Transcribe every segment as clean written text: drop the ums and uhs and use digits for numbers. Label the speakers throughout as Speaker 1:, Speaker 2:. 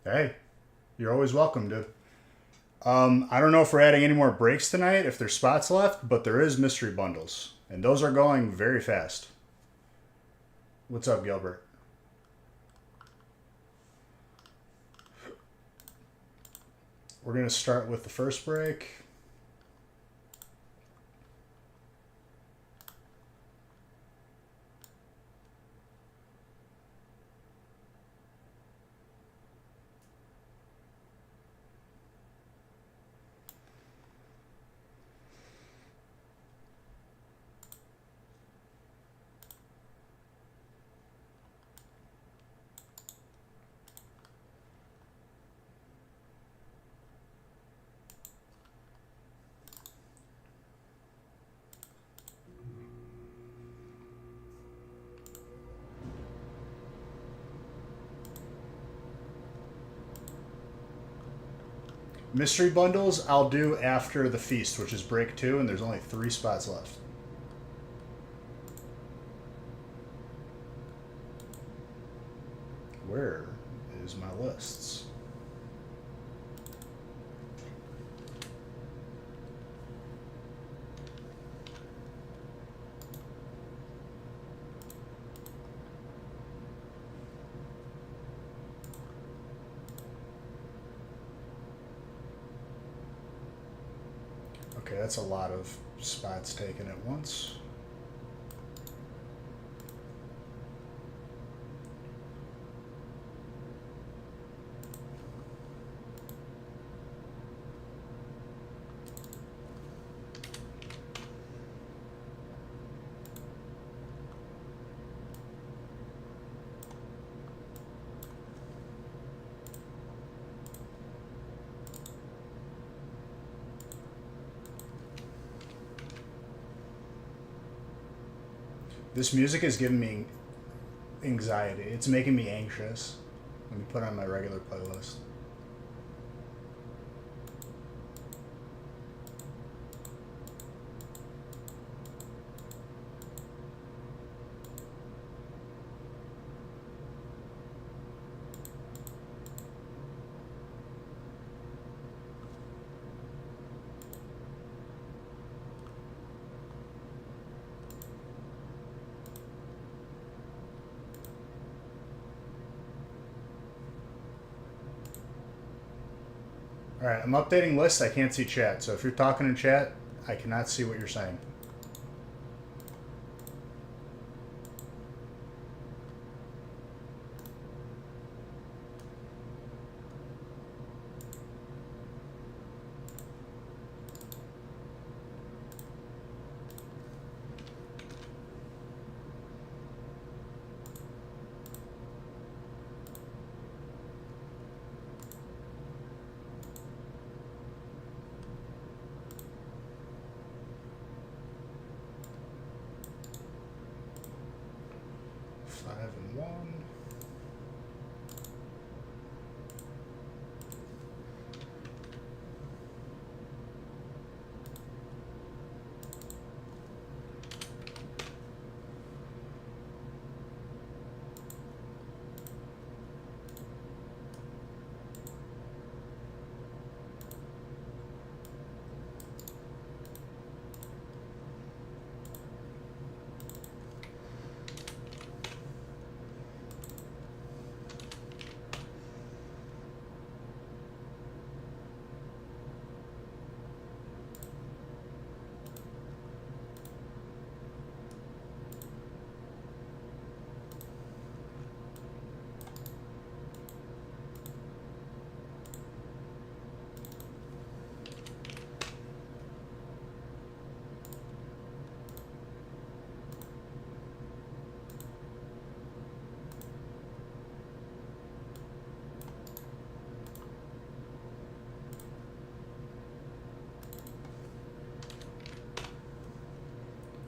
Speaker 1: Hey, you're always welcome to. I don't know if we're adding any more breaks tonight, if there's spots left, but there is mystery bundles, and those are going very fast. What's up, Gilbert? We're gonna start with the first break. Mystery bundles I'll do after the feast, which is break two, and there's only 3 spots left. Where is my lists? Okay, that's a lot of spots taken at once. This music is giving me anxiety. It's making me anxious. Let me put on my regular playlist. All right, I'm updating lists. I can't see chat. So if you're talking in chat, I cannot see what you're saying. Five and one.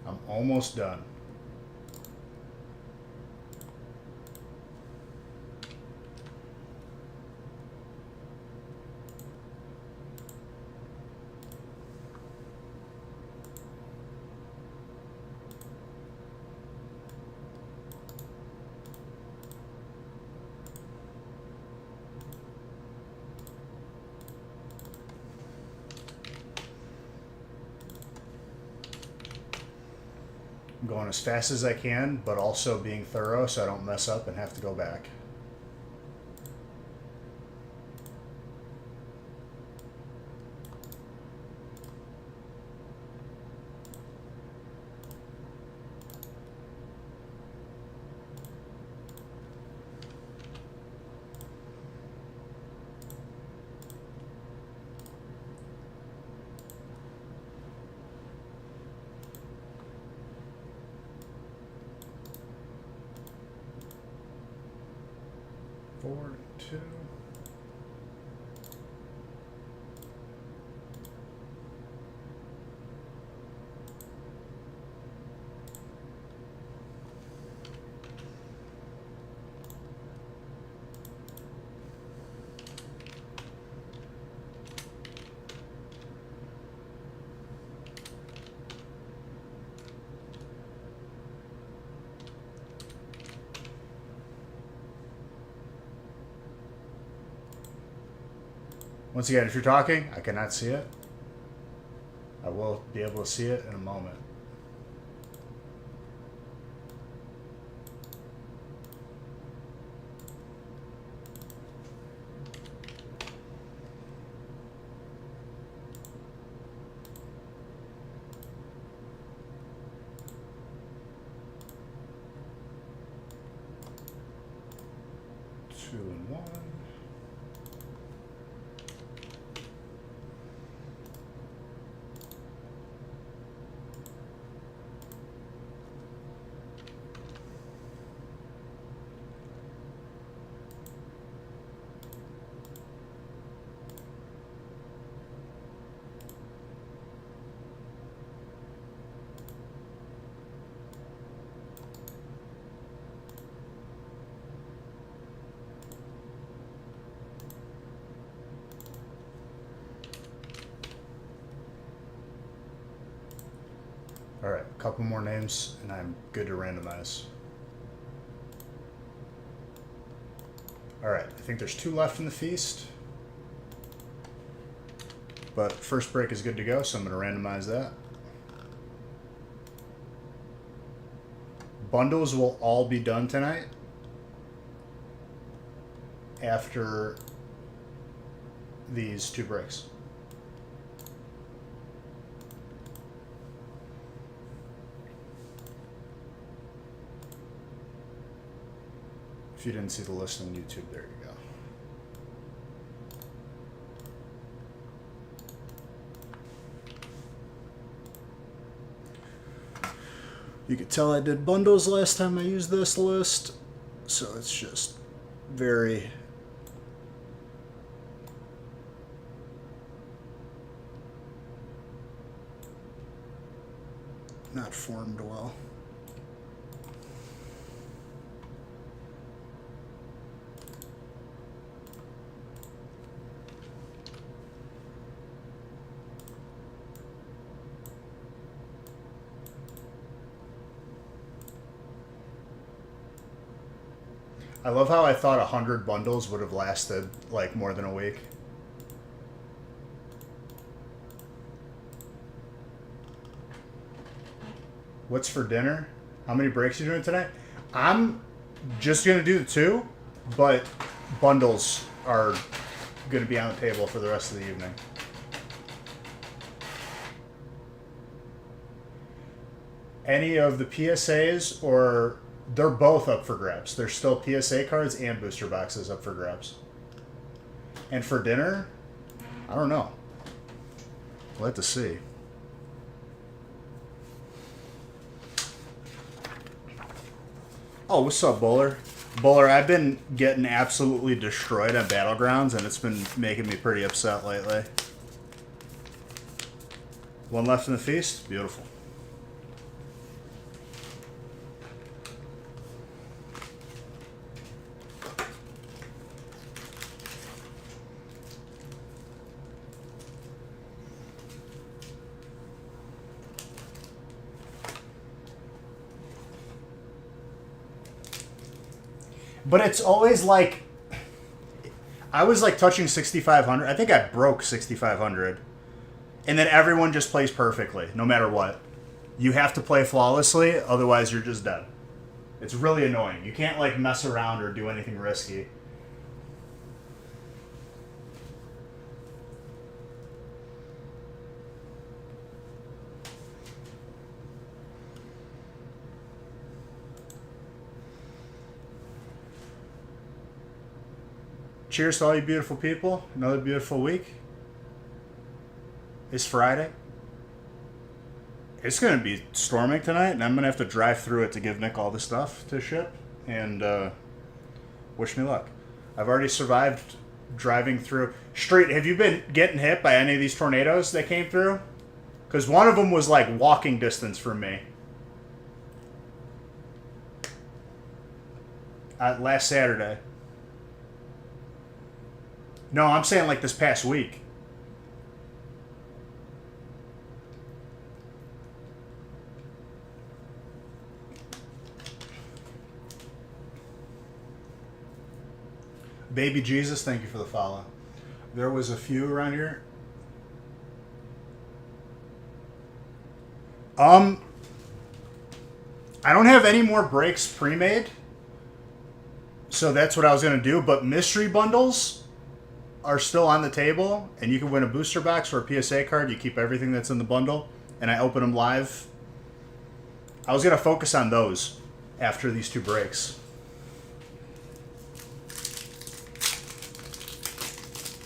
Speaker 1: I'm almost done. I'm going as fast as I can, but also being thorough so I don't mess up and have to go back. Four, two. Once again, if you're talking, I cannot see it. I will be able to see it in a moment. Two and one. All right, a couple more names, and I'm good to randomize. All right, I think there's 2 left in the feast. But first break is good to go, so I'm going to randomize that. Bundles will all be done tonight after these 2 breaks. If you didn't see the list on YouTube, there you go. You could tell I did bundles last time I used this list, so it's just very not formed well. I love how I thought 100 bundles would have lasted like more than a week. What's for dinner? How many breaks are you doing tonight? I'm just going to do the 2, but bundles are going to be on the table for the rest of the evening. Any of the PSAs, or they're both up for grabs. There's still PSA cards and booster boxes up for grabs. And for dinner, I don't know. We'll have to see. Oh, what's up, Bowler? Bowler, I've been getting absolutely destroyed on Battlegrounds, and it's been making me pretty upset lately. 1 left in the feast? Beautiful. But it's always like, I was like touching 6,500. I think I broke 6,500. And then everyone just plays perfectly, no matter what. You have to play flawlessly, otherwise you're just dead. It's really annoying. You can't like mess around or do anything risky. Cheers to all you beautiful people. Another beautiful week. It's Friday. It's going to be storming tonight, and I'm going to have to drive through it to give Nick all the stuff to ship. And wish me luck. I've already survived driving through. Street, have you been getting hit by any of these tornadoes that came through? Because one of them was like walking distance from me. Last Saturday. No, I'm saying like this past week. Baby Jesus, thank you for the follow. There was a few around here. I don't have any more breaks pre-made. So that's what I was going to do. But mystery bundles are still on the table, and you can win a booster box or a PSA card. You keep everything that's in the bundle, and I open them live. I was going to focus on those after these two breaks.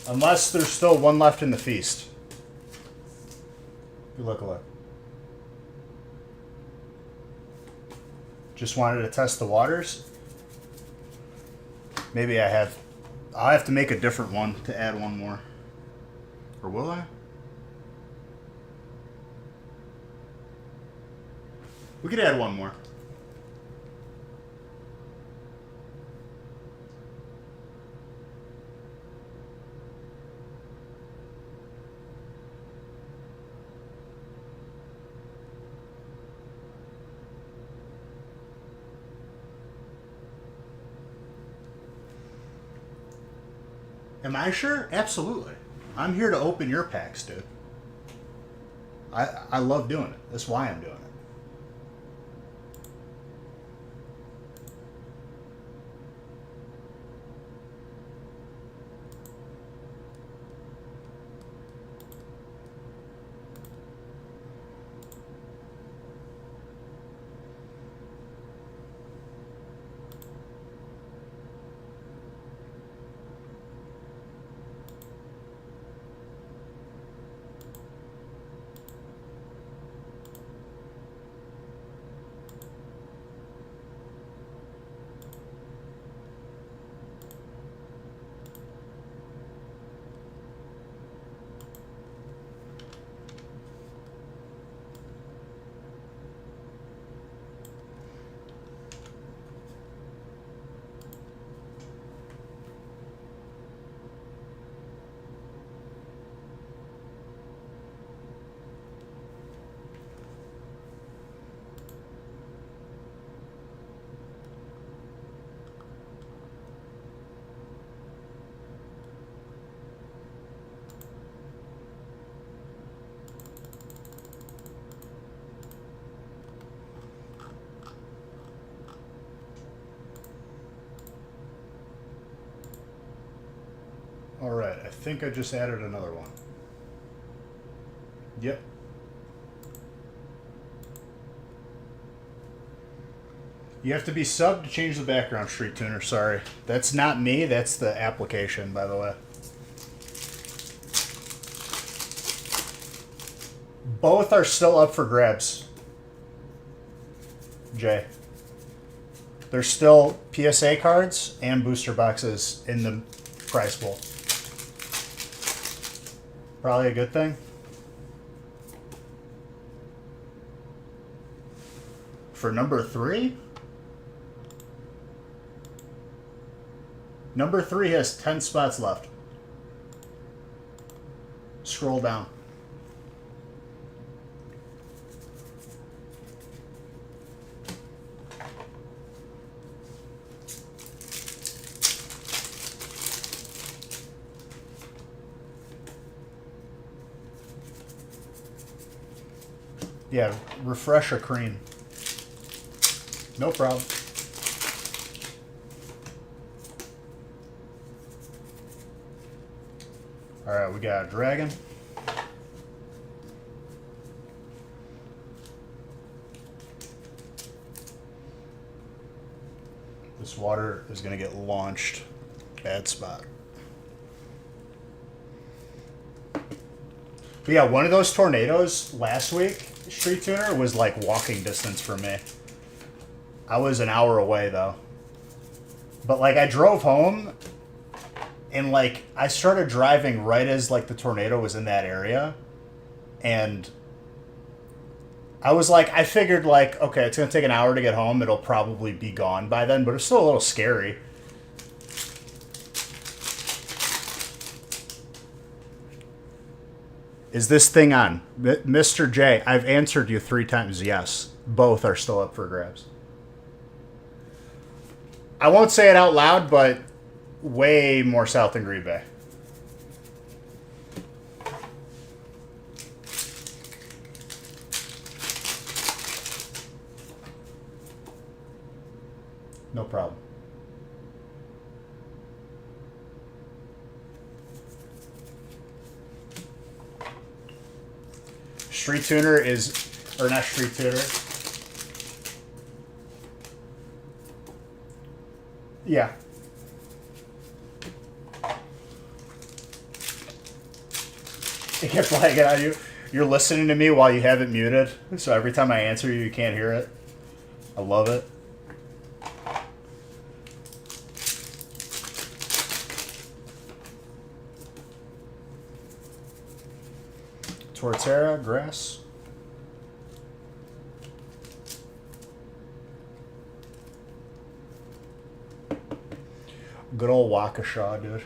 Speaker 1: Unless there's still one left in the feast. Good luck, luck. Just wanted to test the waters. Maybe I have... I'll have to make a different one to add one more. Or will I? We could add one more. Am I sure? Absolutely. I'm here to open your packs, dude. I love doing it. That's why I'm doing it. Alright, I think I just added another one. Yep. You have to be subbed to change the background, Street Tuner. Sorry. That's not me, that's the application, by the way. Both are still up for grabs, Jay. There's still PSA cards and booster boxes in the prize pool. Probably a good thing. For number 3? Number 3 has 10 spots left. Scroll down. Yeah, refresher cream. No problem. Alright, we got a dragon. This water is going to get launched. Bad spot. But yeah, one of those tornadoes last week, Street Tuner, was like walking distance for me. I was an hour away though. But like I drove home and like I started driving right as like the tornado was in that area. And I was like, I figured like, okay, it's going to take an hour to get home. It'll probably be gone by then, but it's still a little scary. Is this thing on? Mr. J, I've answered you 3 times yes. Both are still up for grabs. I won't say it out loud, but way more south than Green Bay. No problem. Street Tuner is, or not Street Tuner. Yeah. It kept flagging on you. You're listening to me while you have it muted, so every time I answer you, you can't hear it. I love it. Torterra, grass. Good old Waukesha, dude.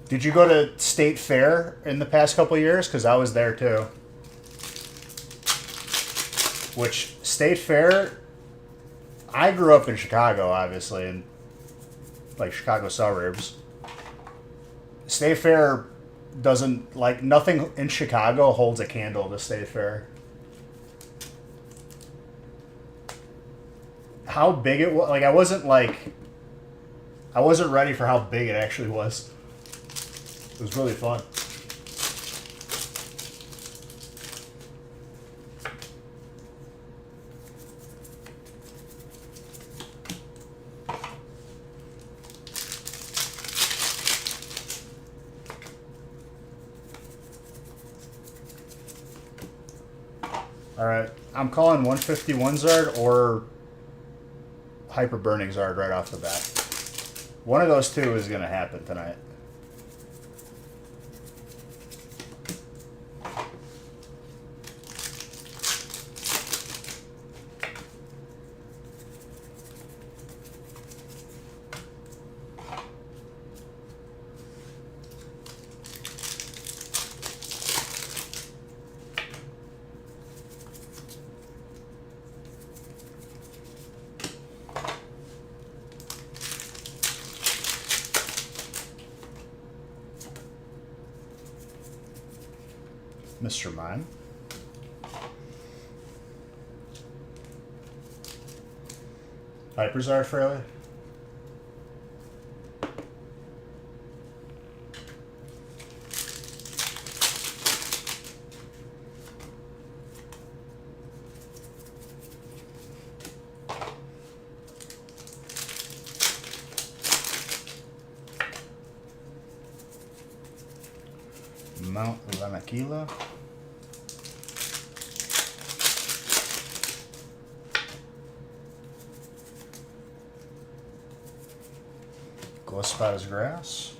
Speaker 1: Did you go to State Fair in the past couple of years? Because I was there too. Which, State Fair, I grew up in Chicago, obviously, in like Chicago suburbs. State Fair doesn't, like, nothing in Chicago holds a candle to State Fair. How big it was, like, I wasn't ready for how big it actually was. It was really fun. Alright, I'm calling 151 Zard or Hyper Burning Zard right off the bat. One of those two is going to happen tonight. Mr. Mime. Hyperzard Fraley. Mount Lanakila. Gillespie's Grass.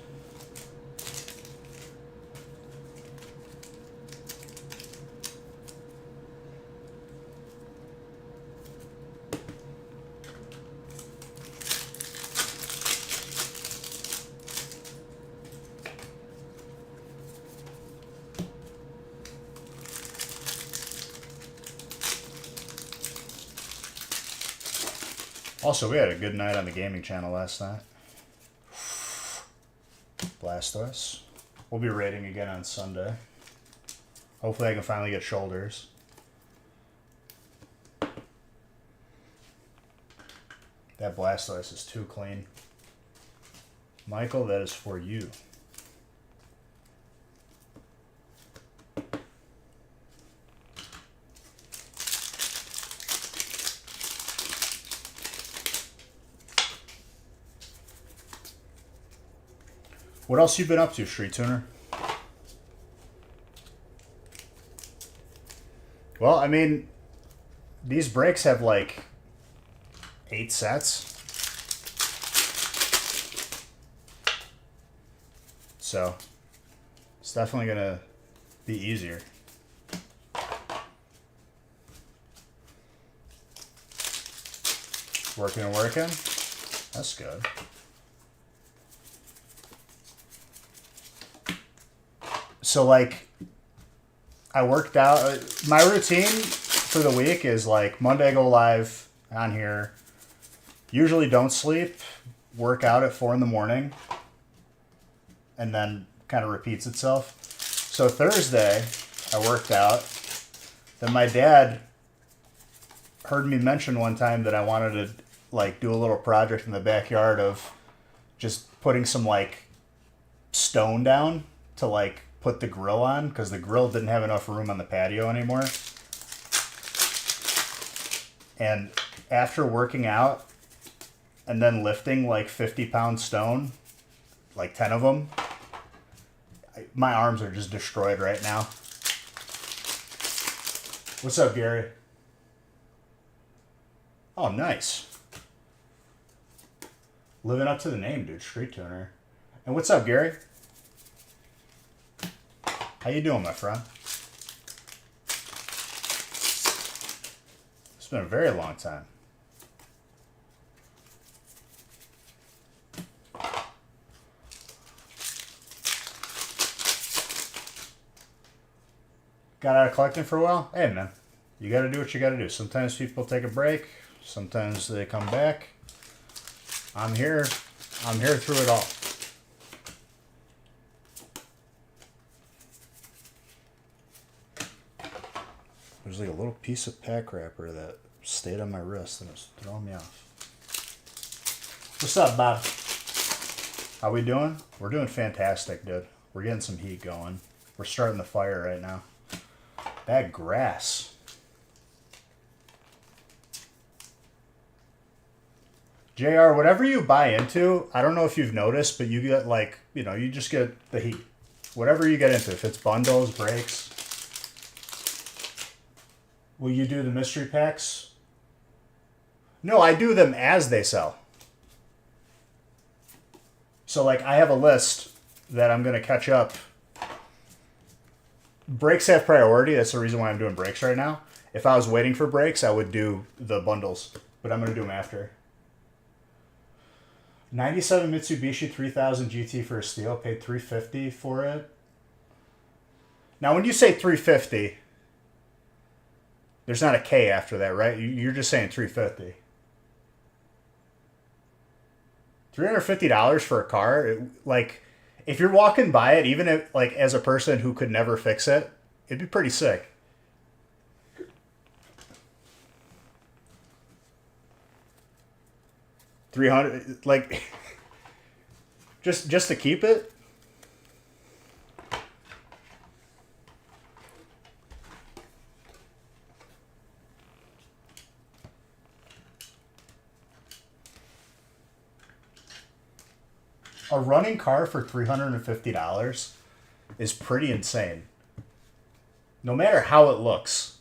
Speaker 1: Also, we had a good night on the gaming channel last night. Blastoise. We'll be raiding again on Sunday. Hopefully I can finally get shoulders. That Blastoise is too clean. Michael, that is for you. What else you been up to, Street Tuner? Well, I mean, these breaks have like 8 sets. So, it's definitely gonna be easier. Working and working. That's good. So, like, I worked out. My routine for the week is like Monday I go live on here. Usually don't sleep. Work out at 4 in the morning. And then kind of repeats itself. So Thursday I worked out. Then my dad heard me mention one time that I wanted to like do a little project in the backyard of just putting some like stone down to like put the grill on, because the grill didn't have enough room on the patio anymore. And after working out and then lifting like 50-pound stone, like 10 of them, my arms are just destroyed right now. What's up, Gary? Oh, nice. Living up to the name, dude. Street Tuner. And what's up, Gary? How you doing, my friend? It's been a very long time. Got out of collecting for a while? Hey, man. You got to do what you got to do. Sometimes people take a break. Sometimes they come back. I'm here. I'm here through it all. There's like a little piece of pack wrapper that stayed on my wrist and it's throwing me off. What's up, Bob? How we doing? We're doing fantastic, dude. We're getting some heat going. We're starting the fire right now. That grass. JR, whatever you buy into, I don't know if you've noticed, but you get like, you know, you just get the heat. Whatever you get into, if it's bundles, breaks. Will you do the mystery packs? No, I do them as they sell. So, like, I have a list that I'm going to catch up. Breaks have priority. That's the reason why I'm doing breaks right now. If I was waiting for breaks, I would do the bundles. But I'm going to do them after. 97 Mitsubishi 3000 GT for a steel. Paid $350 for it. Now, when you say $350... there's not a K after that, right? You're just saying $350. $350 for a car? Like, if you're walking by it, even if, like, as a person who could never fix it, it'd be pretty sick. $300, like, just to keep it? A running car for $350 is pretty insane. No matter how it looks.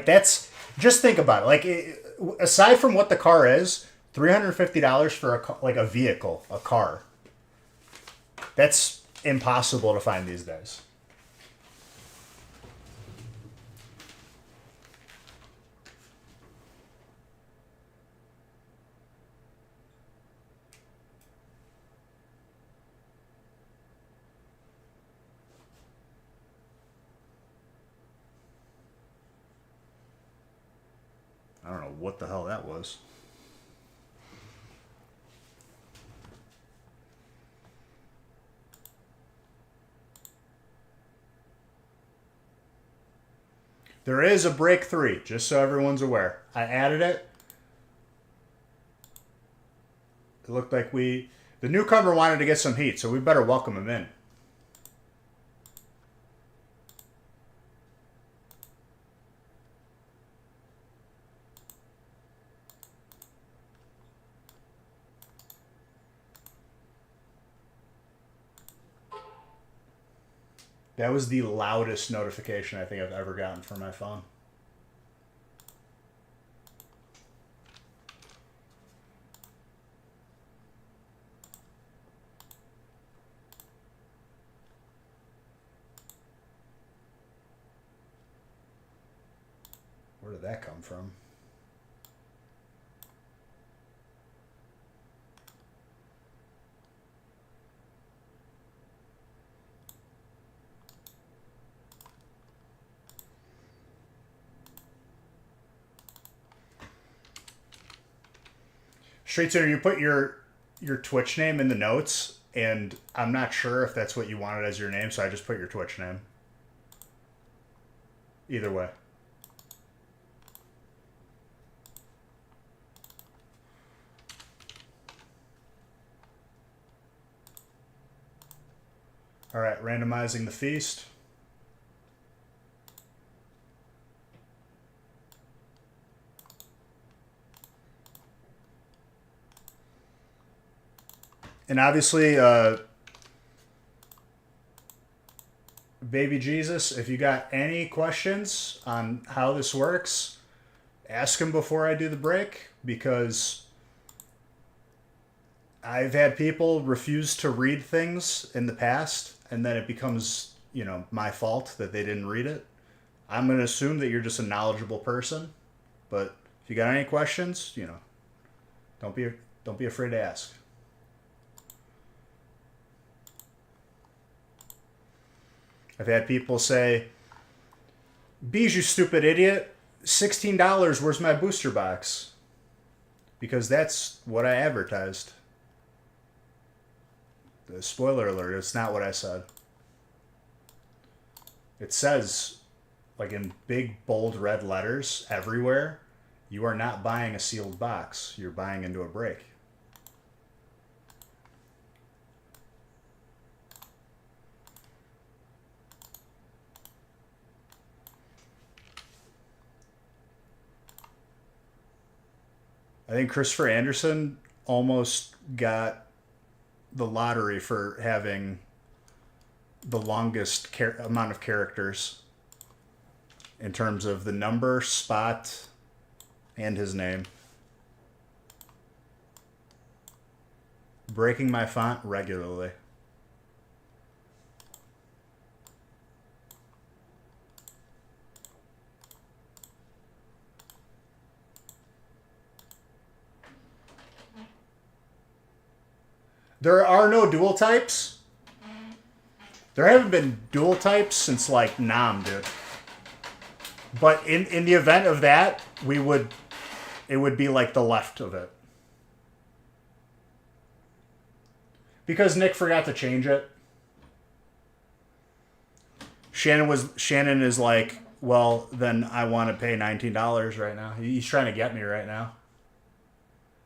Speaker 1: That's, just think about it. Like, aside from what the car is, $350 for a vehicle, a car. That's impossible to find these days. what the hell that was. There is a break 3, just so everyone's aware. I added it. It looked like the newcomer wanted to get some heat, so we better welcome him in. That was the loudest notification I think I've ever gotten from my phone. Where did that come from? Straight Tuner, you put your Twitch name in the notes, and I'm not sure if that's what you wanted as your name, so I just put your Twitch name. Either way. All right, randomizing the feast. And obviously, Baby Jesus, if you got any questions on how this works, ask him before I do the break, because I've had people refuse to read things in the past, and then it becomes, my fault that they didn't read it. I'm going to assume that you're just a knowledgeable person, but if you got any questions, don't be afraid to ask. I've had people say, Bees, you stupid idiot, $16, where's my booster box? Because that's what I advertised. The spoiler alert, it's not what I said. It says, like in big, bold red letters everywhere, you are not buying a sealed box. You're buying into a break. I think Christopher Anderson almost got the lottery for having the longest amount of characters in terms of the number, spot, and his name. Breaking my font regularly. There are no dual types. There haven't been dual types since like Nam, dude. But in the event of that, it would be like the left of it. Because Nick forgot to change it. Shannon is like, well, then I want to pay $19 right now. He's trying to get me right now.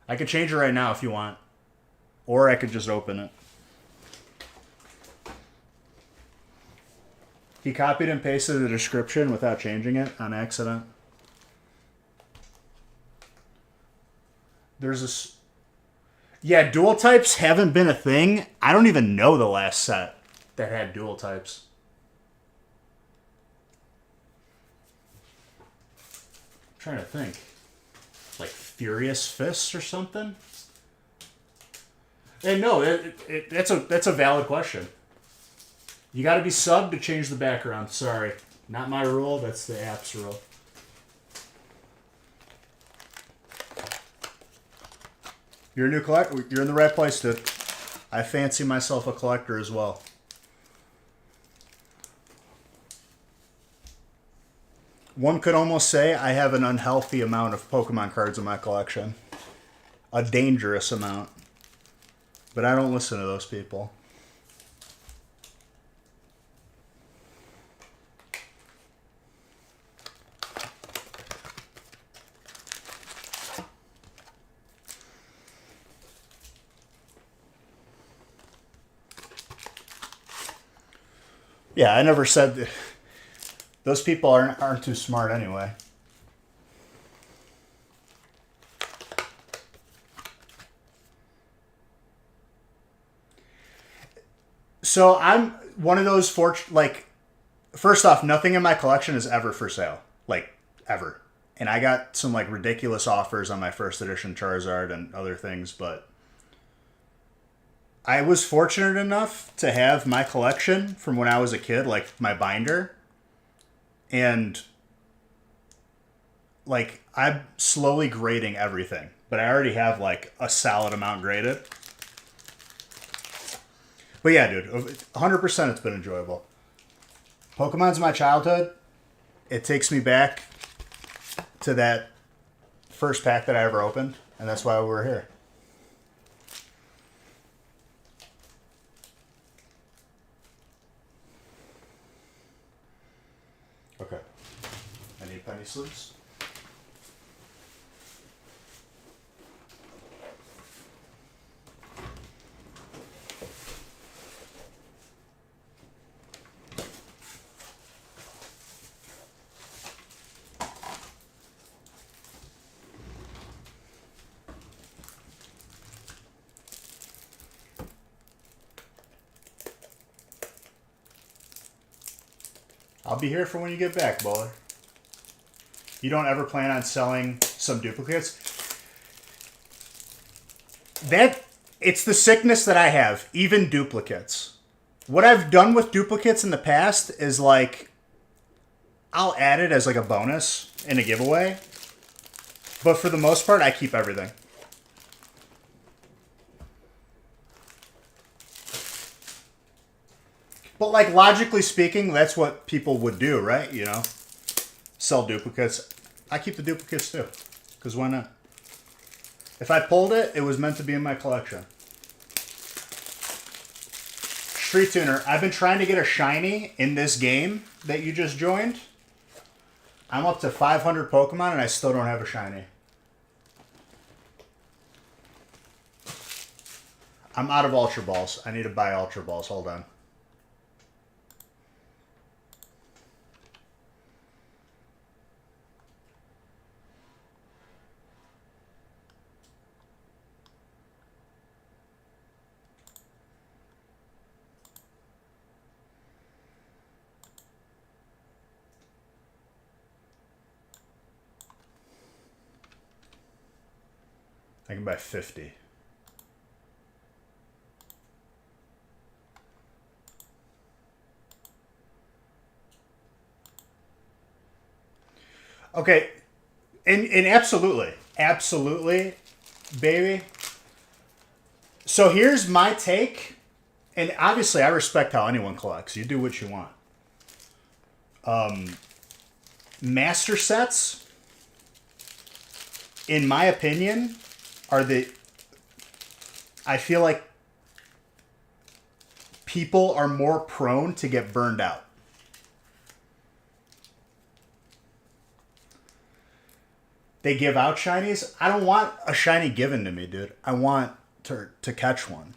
Speaker 1: I could change it right now if you want. Or I could just open it. He copied and pasted the description without changing it on accident. Yeah, dual types haven't been a thing. I don't even know the last set that had dual types. I'm trying to think. Like Furious Fists or something? And no, that's a valid question. You got to be subbed to change the background. Sorry. Not my rule. That's the app's rule. You're a new collector. You're in the right place, dude. I fancy myself a collector as well. One could almost say I have an unhealthy amount of Pokemon cards in my collection. A dangerous amount. But I don't listen to those people. Yeah, I never said that. Those people aren't too smart anyway. So I'm one of those like, first off, nothing in my collection is ever for sale, like ever. And I got some like ridiculous offers on my first edition Charizard and other things, but I was fortunate enough to have my collection from when I was a kid, like my binder. And like I'm slowly grading everything, but I already have like a solid amount graded. But yeah, dude, 100% it's been enjoyable. Pokemon's my childhood. It takes me back to that first pack that I ever opened, and that's why we're here. Okay. I need penny sleeves. I'll be here for when you get back, Bowler. You don't ever plan on selling some duplicates? It's the sickness that I have, even duplicates. What I've done with duplicates in the past is like, I'll add it as like a bonus in a giveaway. But for the most part, I keep everything. But like logically speaking, that's what people would do, right? You know, sell duplicates. I keep the duplicates too, because why not? If I pulled it, it was meant to be in my collection. Street Tuner, I've been trying to get a shiny in this game that you just joined. I'm up to 500 Pokemon and I still don't have a shiny. I'm out of Ultra Balls. I need to buy Ultra Balls. Hold on. I can buy 50. Okay, and absolutely, baby. So here's my take, and obviously I respect how anyone collects. You do what you want. Master sets, in my opinion, are I feel like people are more prone to get burned out. They give out shinies. I don't want a shiny given to me, dude. I want to catch one.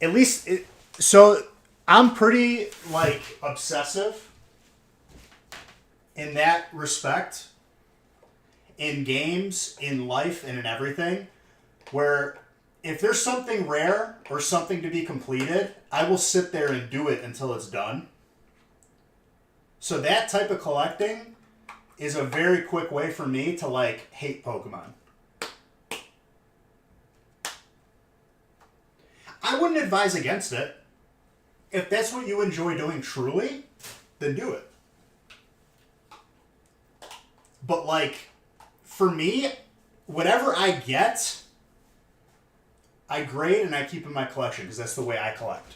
Speaker 1: At least, so I'm pretty, like, obsessive in that respect. In games, in life, and in everything. Where if there's something rare or something to be completed, I will sit there and do it until it's done. So that type of collecting is a very quick way for me to, like, hate Pokemon. I wouldn't advise against it. If that's what you enjoy doing truly, then do it. But, like, for me, whatever I get, I grade and I keep in my collection because that's the way I collect.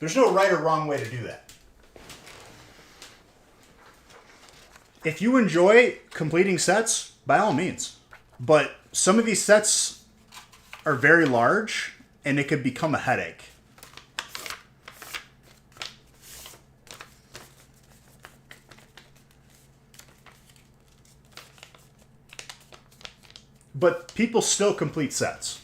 Speaker 1: There's no right or wrong way to do that. If you enjoy completing sets, by all means. But some of these sets are very large and it could become a headache. But people still complete sets.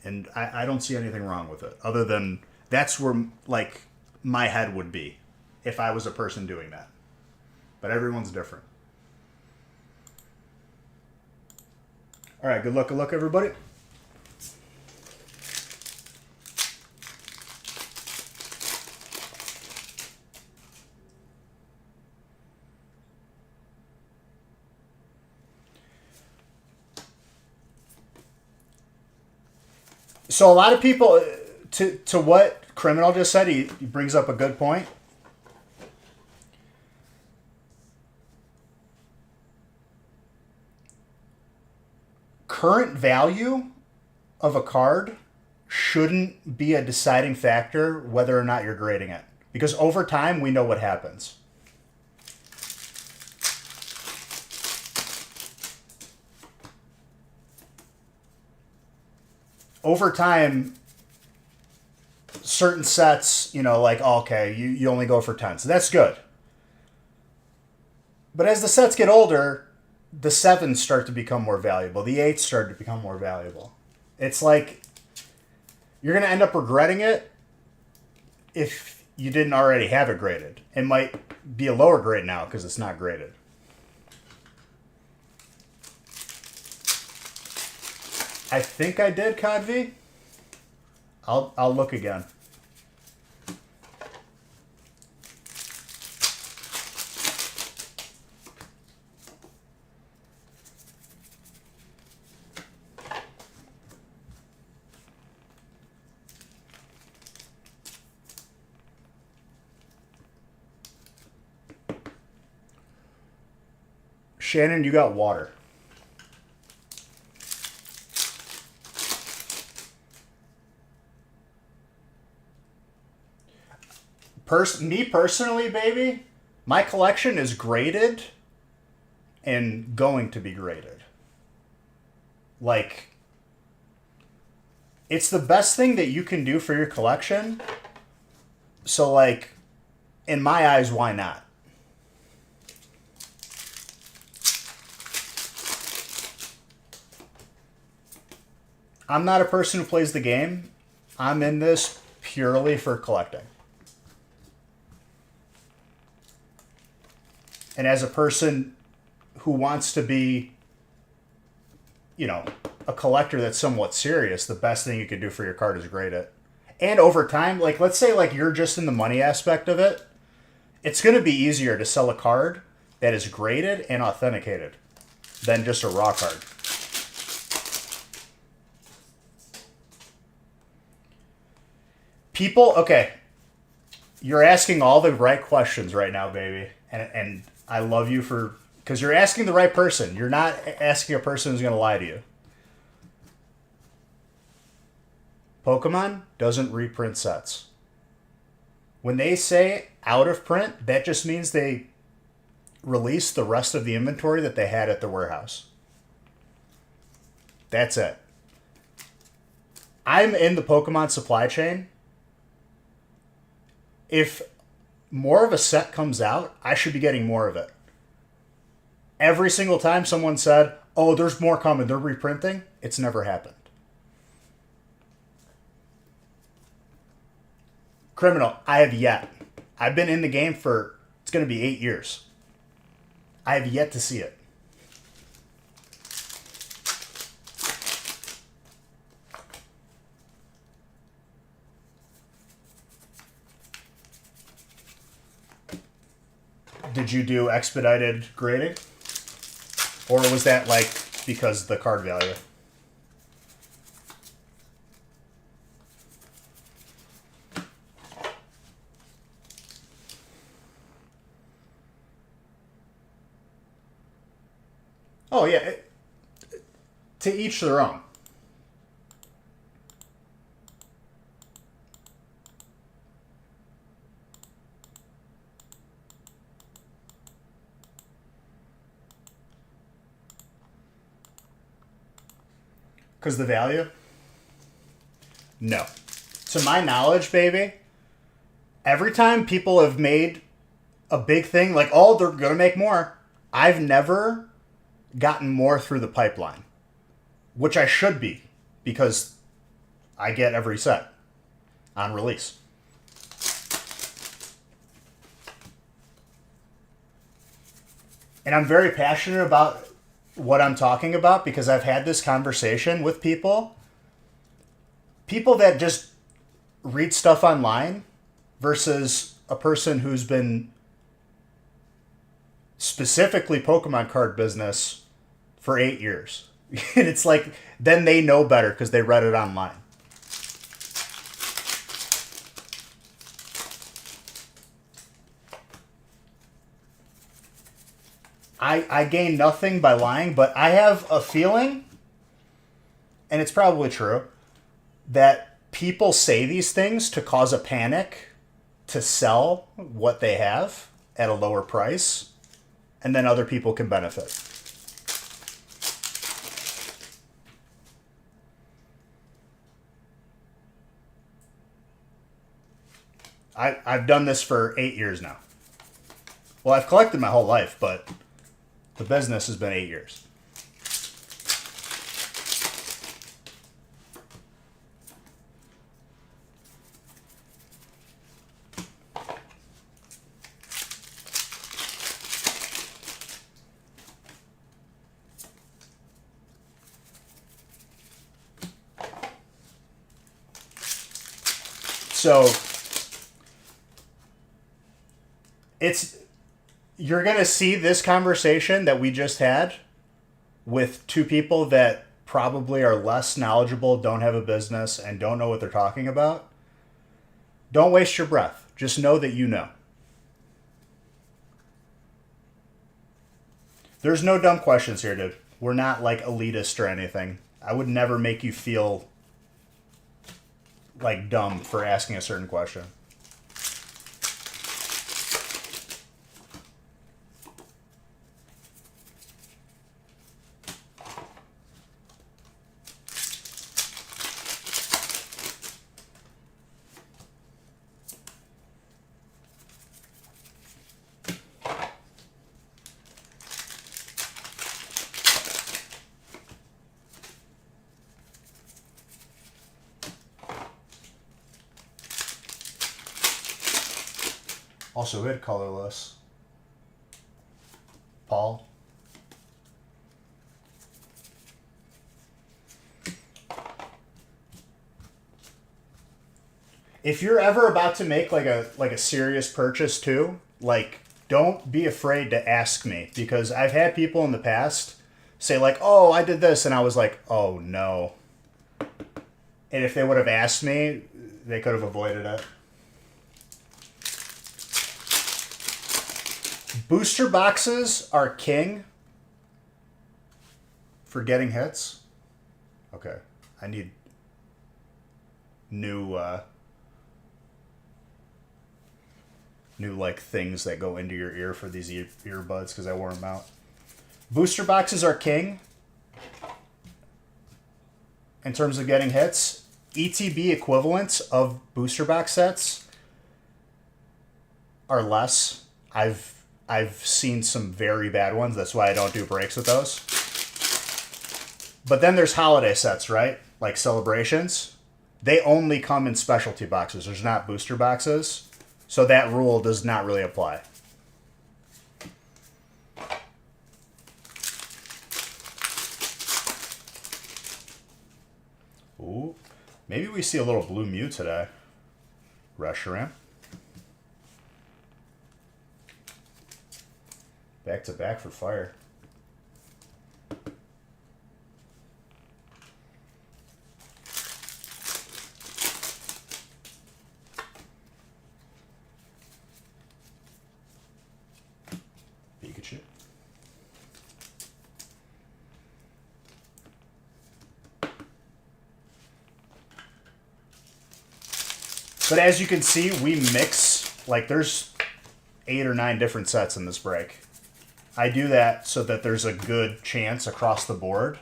Speaker 1: And I don't see anything wrong with it. Other than that's where, like, my head would be if I was a person doing that. But everyone's different. All right, good luck, everybody. So a lot of people, to what Criminal just said, he brings up a good point. Current value of a card shouldn't be a deciding factor whether or not you're grading it. Because over time, we know what happens. Over time, certain sets, you know, like, okay, you only go for 10. So that's good. But as the sets get older, the 7s start to become more valuable. The 8s start to become more valuable. It's like you're going to end up regretting it if you didn't already have it graded. It might be a lower grade now because it's not graded. I think I did, Codv. I'll look again. Shannon, you got water. Me personally, baby, my collection is graded and going to be graded. Like, it's the best thing that you can do for your collection. So, like, in my eyes, why not? I'm not a person who plays the game. I'm in this purely for collecting. And as a person who wants to be, you know, a collector that's somewhat serious, the best thing you could do for your card is grade it. And over time, like, let's say, like, you're just in the money aspect of it, it's going to be easier to sell a card that is graded and authenticated than just a raw card. People, okay, you're asking all the right questions right now, baby. And I love you because you're asking the right person. You're not asking a person who's going to lie to you. Pokemon doesn't reprint sets. When they say out of print, that just means they release the rest of the inventory that they had at the warehouse. That's it. I'm in the Pokemon supply chain. If more of a set comes out, I should be getting more of it. Every single time someone said, oh, there's more coming, they're reprinting, it's never happened. Criminal, I have yet. I've been in the game for, it's going to be 8 years. I have yet to see it. Did you do expedited grading? Or was that like because the card value? Oh yeah. to each their own. Because the value? No. To my knowledge, baby, every time people have made a big thing, like, oh, they're going to make more, I've never gotten more through the pipeline, which I should be, because I get every set on release. And I'm very passionate about what I'm talking about because I've had this conversation with people that just read stuff online versus a person who's been specifically Pokemon card business for 8 years. And it's like, then they know better because they read it online. I gain nothing by lying, but I have a feeling, and it's probably true, that people say these things to cause a panic to sell what they have at a lower price, and then other people can benefit. I've done this for 8 years now. Well, I've collected my whole life, but the business has been 8 years. So you're going to see this conversation that we just had with two people that probably are less knowledgeable, don't have a business, and don't know what they're talking about. Don't waste your breath. Just know that you know. There's no dumb questions here, dude. We're not like elitist or anything. I would never make you feel like dumb for asking a certain question. Also hit colorless. Paul. If you're ever about to make like a serious purchase too, like, don't be afraid to ask me, because I've had people in the past say like, "Oh, I did this," and I was like, "Oh no." And if they would have asked me, they could have avoided it. Booster boxes are king for getting hits. Okay. I need new like things that go into your ear for these earbuds because I wore them out. Booster boxes are king in terms of getting hits. ETB equivalents of booster box sets are less. I've seen some very bad ones. That's why I don't do breaks with those. But then there's holiday sets, right? Like celebrations. They only come in specialty boxes. There's not booster boxes. So that rule does not really apply. Ooh. Maybe we see a little blue Mew today. Reshiram. Back to back for fire. Pikachu. But as you can see, we mix, like there's 8 or 9 different sets in this break. I do that so that there's a good chance across the board,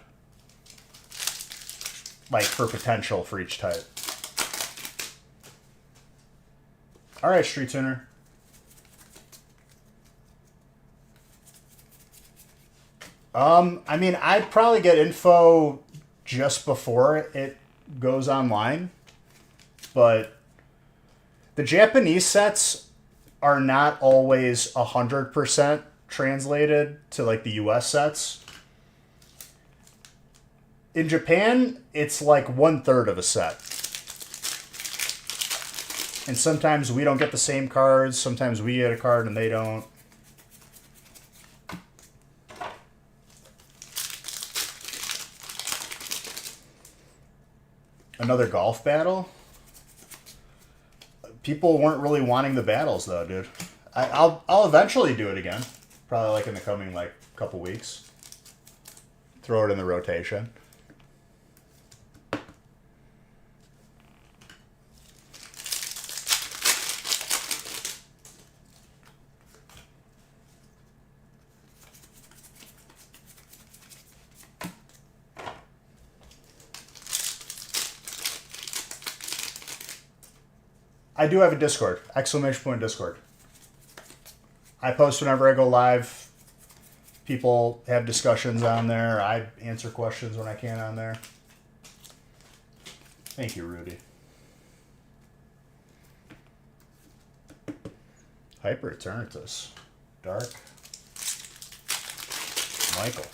Speaker 1: like for potential for each type. All right, Street Tuner. I mean, I'd probably get info just before it goes online, but the Japanese sets are not always 100% translated to like the US sets. In Japan, it's like 1/3 of a set. And sometimes we don't get the same cards, sometimes we get a card and they don't. Another golf battle? People weren't really wanting the battles though, dude. I'll eventually do it again. Probably like in the coming like couple weeks. Throw it in the rotation. I do have a Discord. ! Discord. I post whenever I go live. People have discussions on there. I answer questions when I can on there. Thank you, Rudy. Hyper Eternatus. Dark. Michael.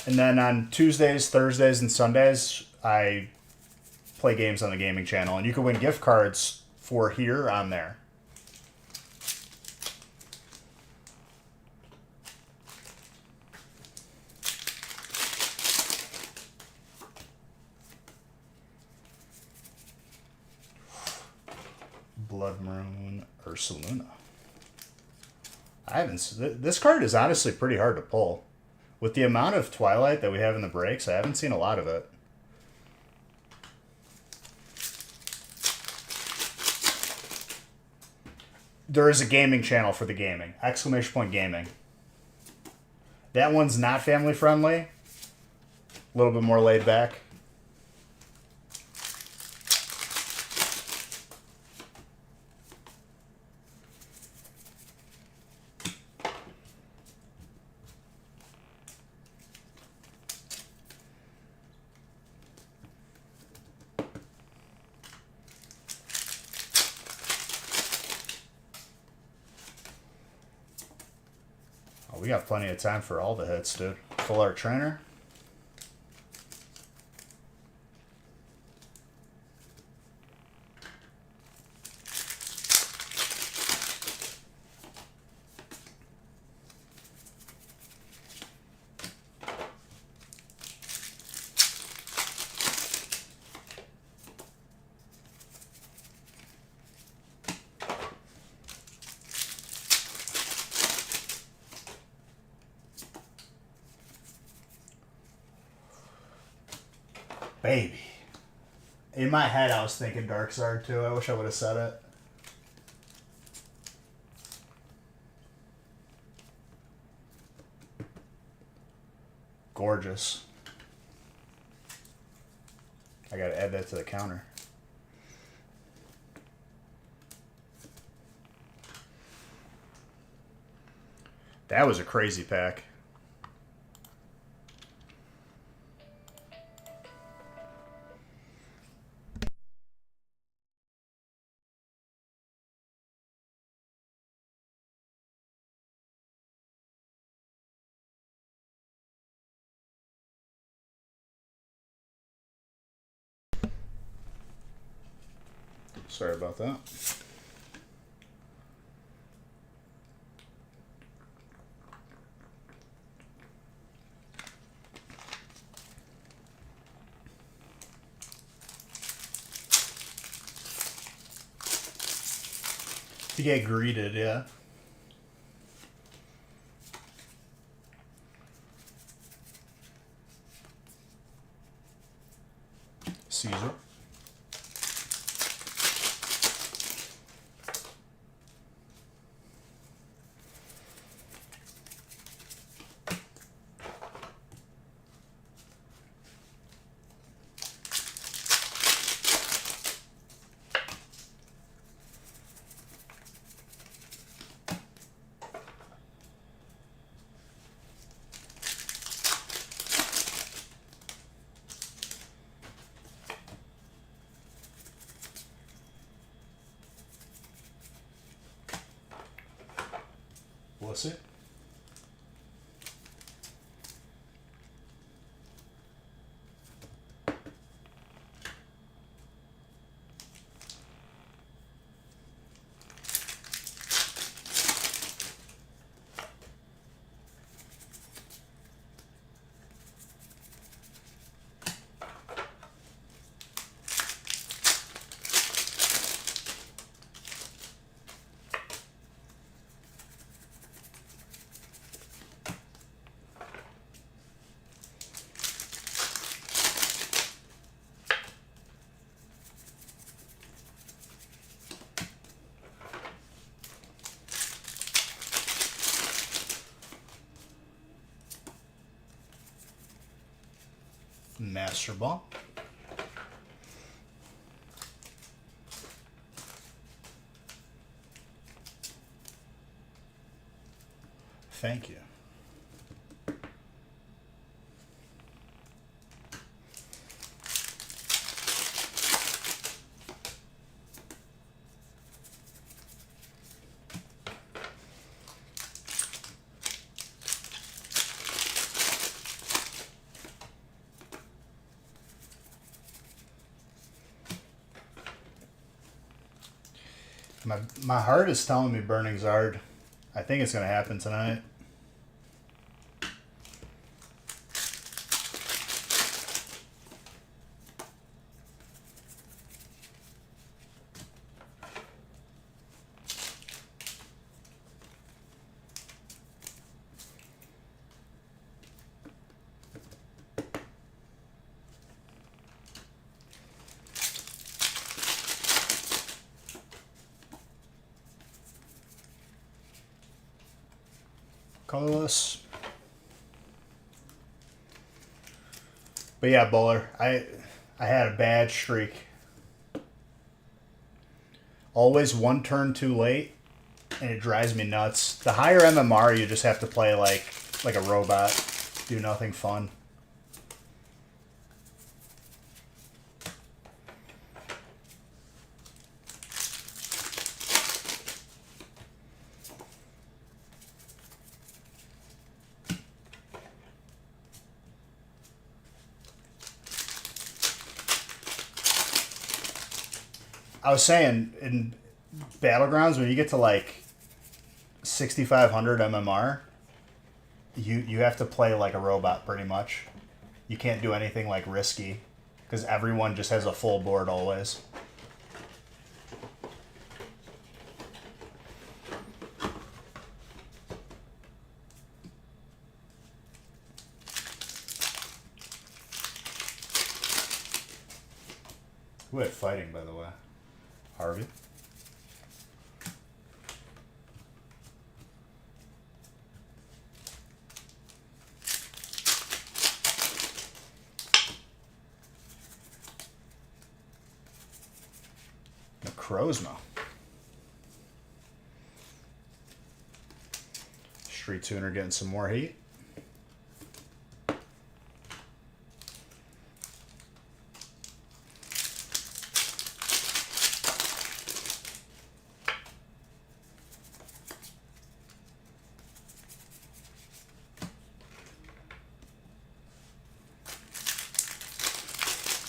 Speaker 1: And then on Tuesdays, Thursdays, and Sundays, I play games on the gaming channel. And you can win gift cards for here on there. Blood Maroon Ursaluna. I haven't... This card is honestly pretty hard to pull. With the amount of Twilight that we have in the breaks, I haven't seen a lot of it. There is a gaming channel for the gaming. ! Gaming. That one's not family friendly. A little bit more laid back. We got plenty of time for all the hits, dude. Full Art Trainer. Baby. In my head, I was thinking Darkzard too. I wish I would have said it. Gorgeous. I gotta add that to the counter. That was a crazy pack. Sorry about that. To get greeted, yeah. Caesar. What's it? Master Ball. Thank you. My heart is telling me Burning Zard. I think it's going to happen tonight. Colorless. But yeah, Bowler, I had a bad streak. Always one turn too late, and it drives me nuts. The higher MMR, you just have to play like a robot, do nothing fun. I was saying in Battlegrounds when you get to like 6,500 MMR, you have to play like a robot pretty much. You can't do anything like risky because everyone just has a full board always. Who had fighting, by the way? Harvey. Necrozma. Street Tuner getting some more heat.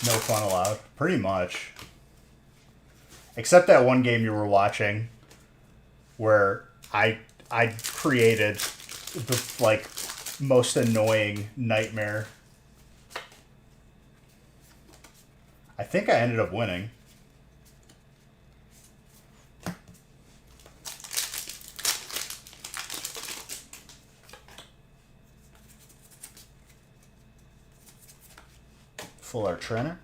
Speaker 1: No fun allowed. Pretty much. Except that one game you were watching where I created the like most annoying nightmare. I think I ended up winning. Full art trainer.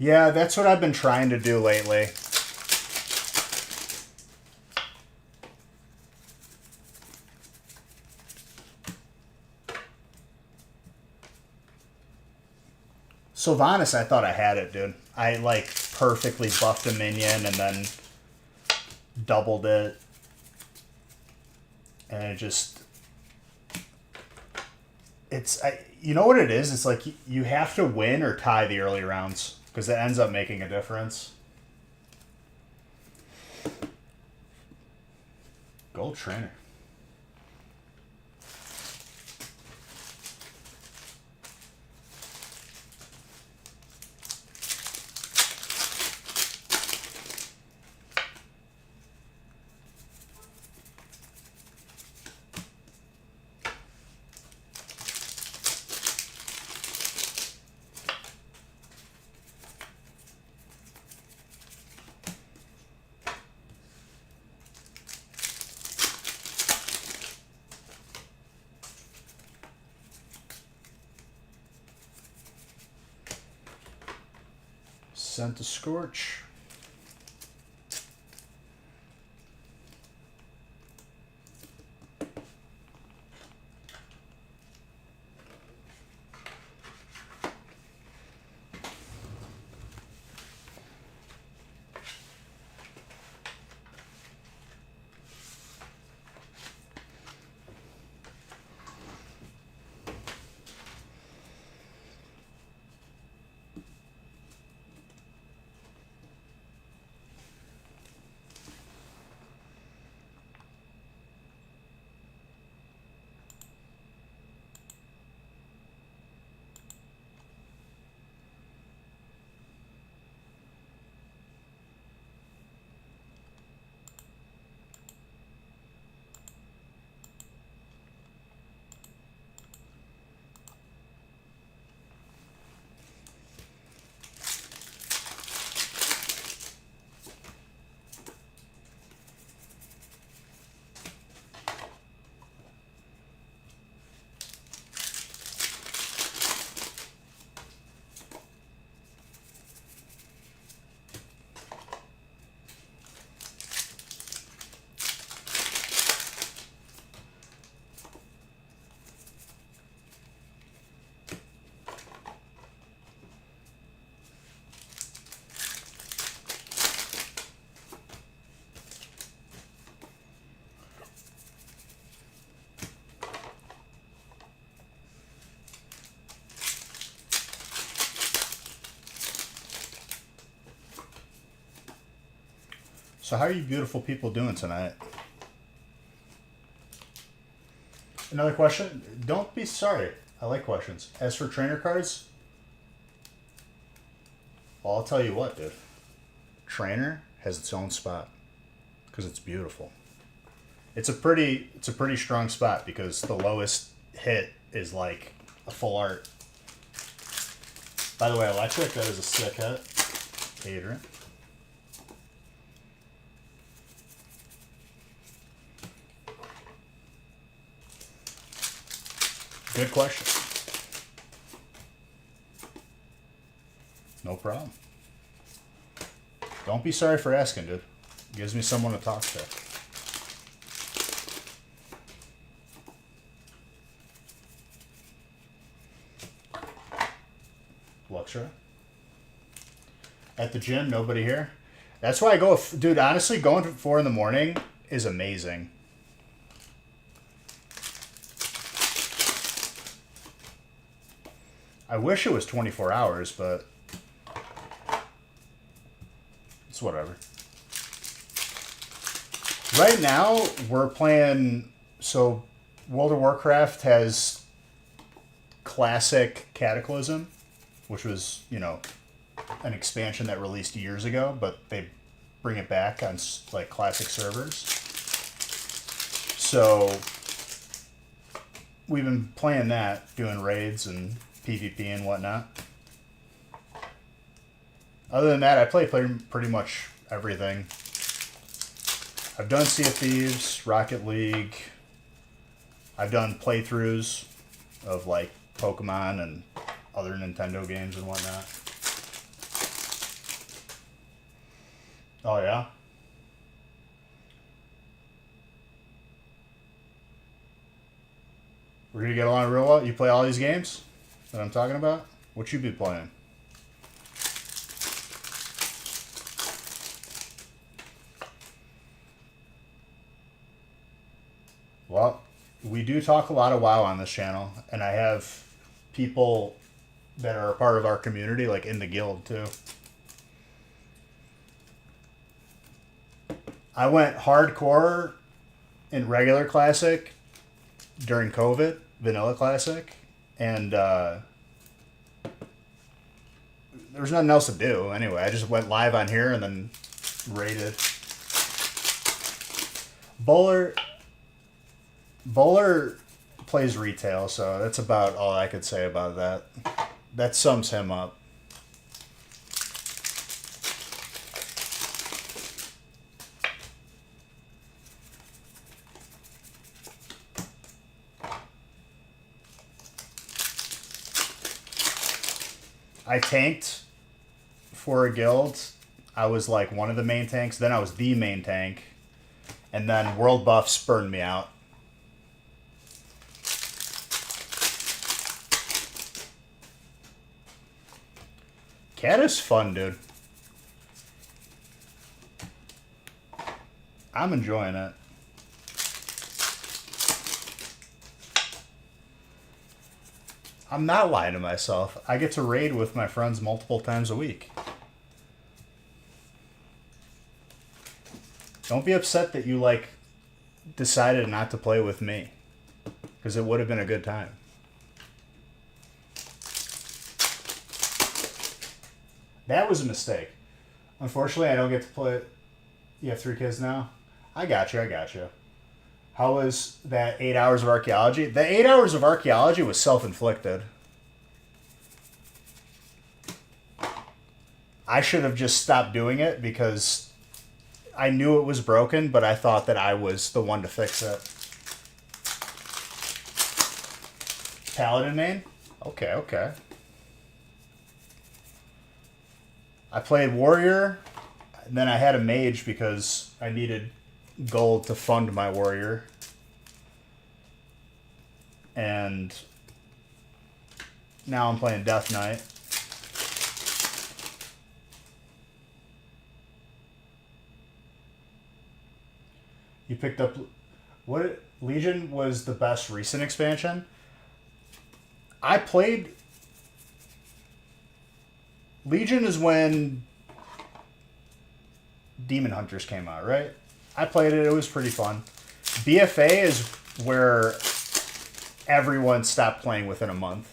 Speaker 1: Yeah, that's what I've been trying to do lately. Sylvanas, I thought I had it, dude. I, like, perfectly buffed a minion and then doubled it. And it just... you know what it is? It's like you have to win or tie the early rounds because it ends up making a difference. Gold trainer. Sent to Scorch. So how are you beautiful people doing tonight? Another question? Don't be sorry. I like questions. As for trainer cards, well, I'll tell you what, dude. Trainer has its own spot because it's beautiful. It's a pretty strong spot because the lowest hit is like a full art. By the way, Electric, that is a sick hit. Adrian. Good question. No problem. Don't be sorry for asking, dude. Gives me someone to talk to. Luxra. At the gym, nobody here. That's why I go, dude, honestly, going to 4 in the morning is amazing. I wish it was 24 hours, but it's whatever. Right now, we're playing... So, World of Warcraft has Classic Cataclysm, which was, you know, an expansion that released years ago, but they bring it back on, like, Classic servers. So, we've been playing that, doing raids and PvP and whatnot. Other than that, I play pretty much everything. I've done Sea of Thieves, Rocket League. I've done playthroughs of like Pokemon and other Nintendo games and whatnot. Oh yeah. We're gonna get along real well. You play all these games that I'm talking about? What you be playing? Well, we do talk a lot of WoW on this channel, and I have people that are a part of our community, like in the guild too. I went hardcore in regular classic during COVID, vanilla classic, and there was nothing else to do anyway. I just went live on here and then raided. Bowler plays retail, so that's about all I could say about that. That sums him up. I tanked for a guild. I was like one of the main tanks. Then I was the main tank. And then World Buffs burned me out. Cat is fun, dude. I'm enjoying it. I'm not lying to myself. I get to raid with my friends multiple times a week. Don't be upset that you, like, decided not to play with me. Because it would have been a good time. That was a mistake. Unfortunately, I don't get to play... You have 3 kids now? I got you. How was that 8 hours of archaeology? The 8 hours of archaeology was self-inflicted. I should have just stopped doing it because I knew it was broken, but I thought that I was the one to fix it. Paladin main? Okay. I played warrior, and then I had a mage because I needed gold to fund my warrior. And now I'm playing Death Knight. You picked up... What? Legion was the best recent expansion? I played... Legion is when Demon Hunters came out, right? I played it. It was pretty fun. BFA is where everyone stopped playing within a month.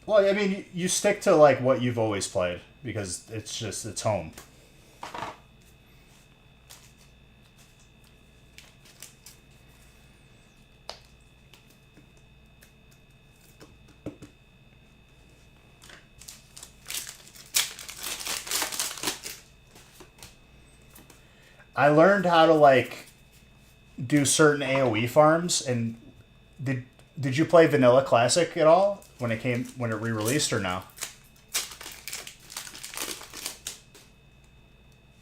Speaker 1: Well, I mean, you stick to, like, what you've always played because it's home. I learned how to, like, do certain AoE farms, and did you play Vanilla Classic at all when it re-released or no?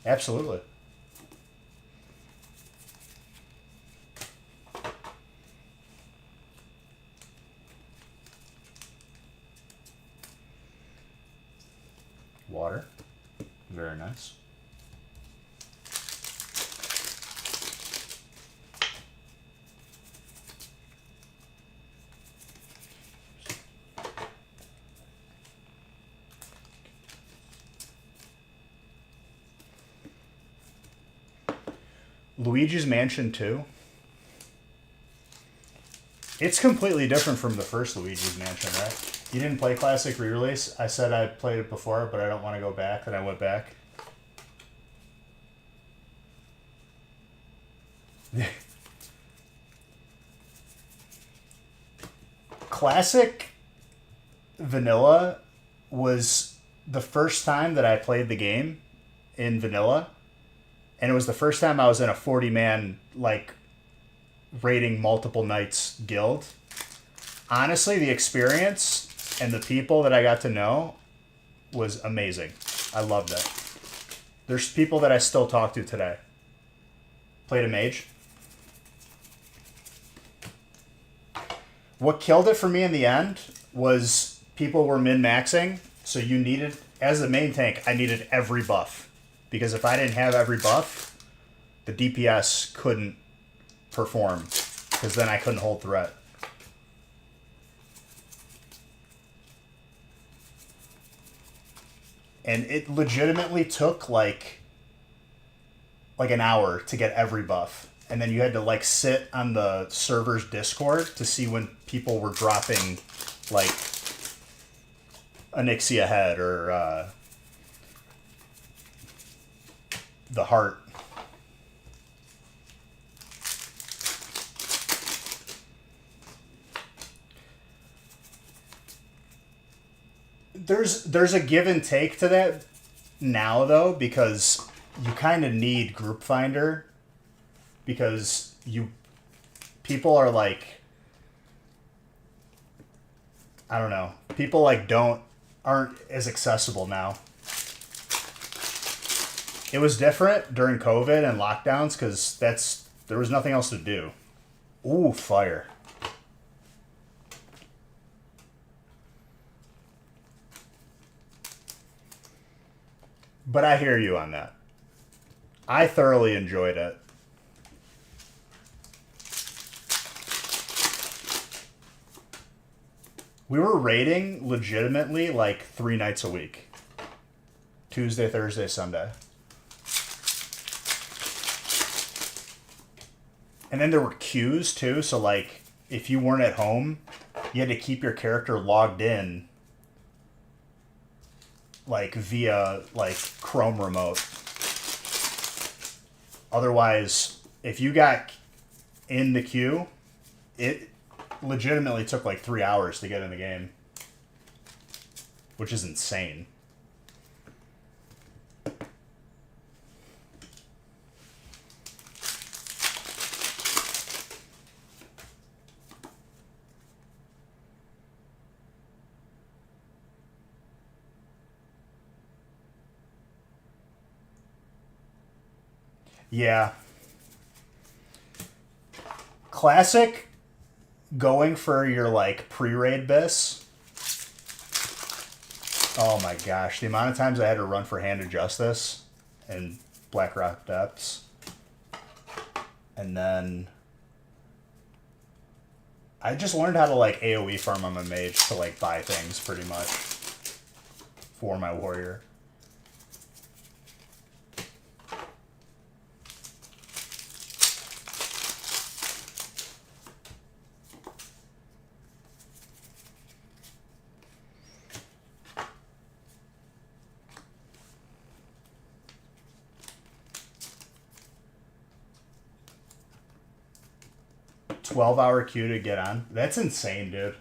Speaker 1: Absolutely. Water. Very nice. Luigi's Mansion 2. It's completely different from the first Luigi's Mansion, right? You didn't play Classic re-release? I said I played it before, but I don't want to go back, and I went back. Classic Vanilla was the first time that I played the game in Vanilla, and it was the first time I was in a 40-man like raiding multiple knights guild. Honestly, the experience and the people that I got to know was amazing. I loved it. There's people that I still talk to today. Played a mage. What killed it for me in the end was people were min-maxing, so you needed, as the main tank, I needed every buff. Because if I didn't have every buff, the DPS couldn't perform, because then I couldn't hold threat. And it legitimately took like an hour to get every buff. And then you had to like sit on the server's Discord to see when people were dropping like Onyxia head or the heart. There's a give and take to that now though, because you kind of need Group Finder, because people are like, I don't know, people like aren't as accessible now. It was different during COVID and lockdowns because there was nothing else to do. Ooh, fire. But I hear you on that. I thoroughly enjoyed it. We were raiding legitimately like 3 nights a week. Tuesday, Thursday, Sunday. And then there were queues too, so like if you weren't at home, you had to keep your character logged in like via like Chrome remote. Otherwise, if you got in the queue, it legitimately took like 3 hours to get in the game, which is insane. Yeah. Classic, going for your like pre-raid bis. Oh my gosh, the amount of times I had to run for Hand of Justice and Blackrock Depths. And then I just learned how to like AoE farm on my mage to like buy things pretty much for my warrior. $12-hour queue to get on. That's insane, dude.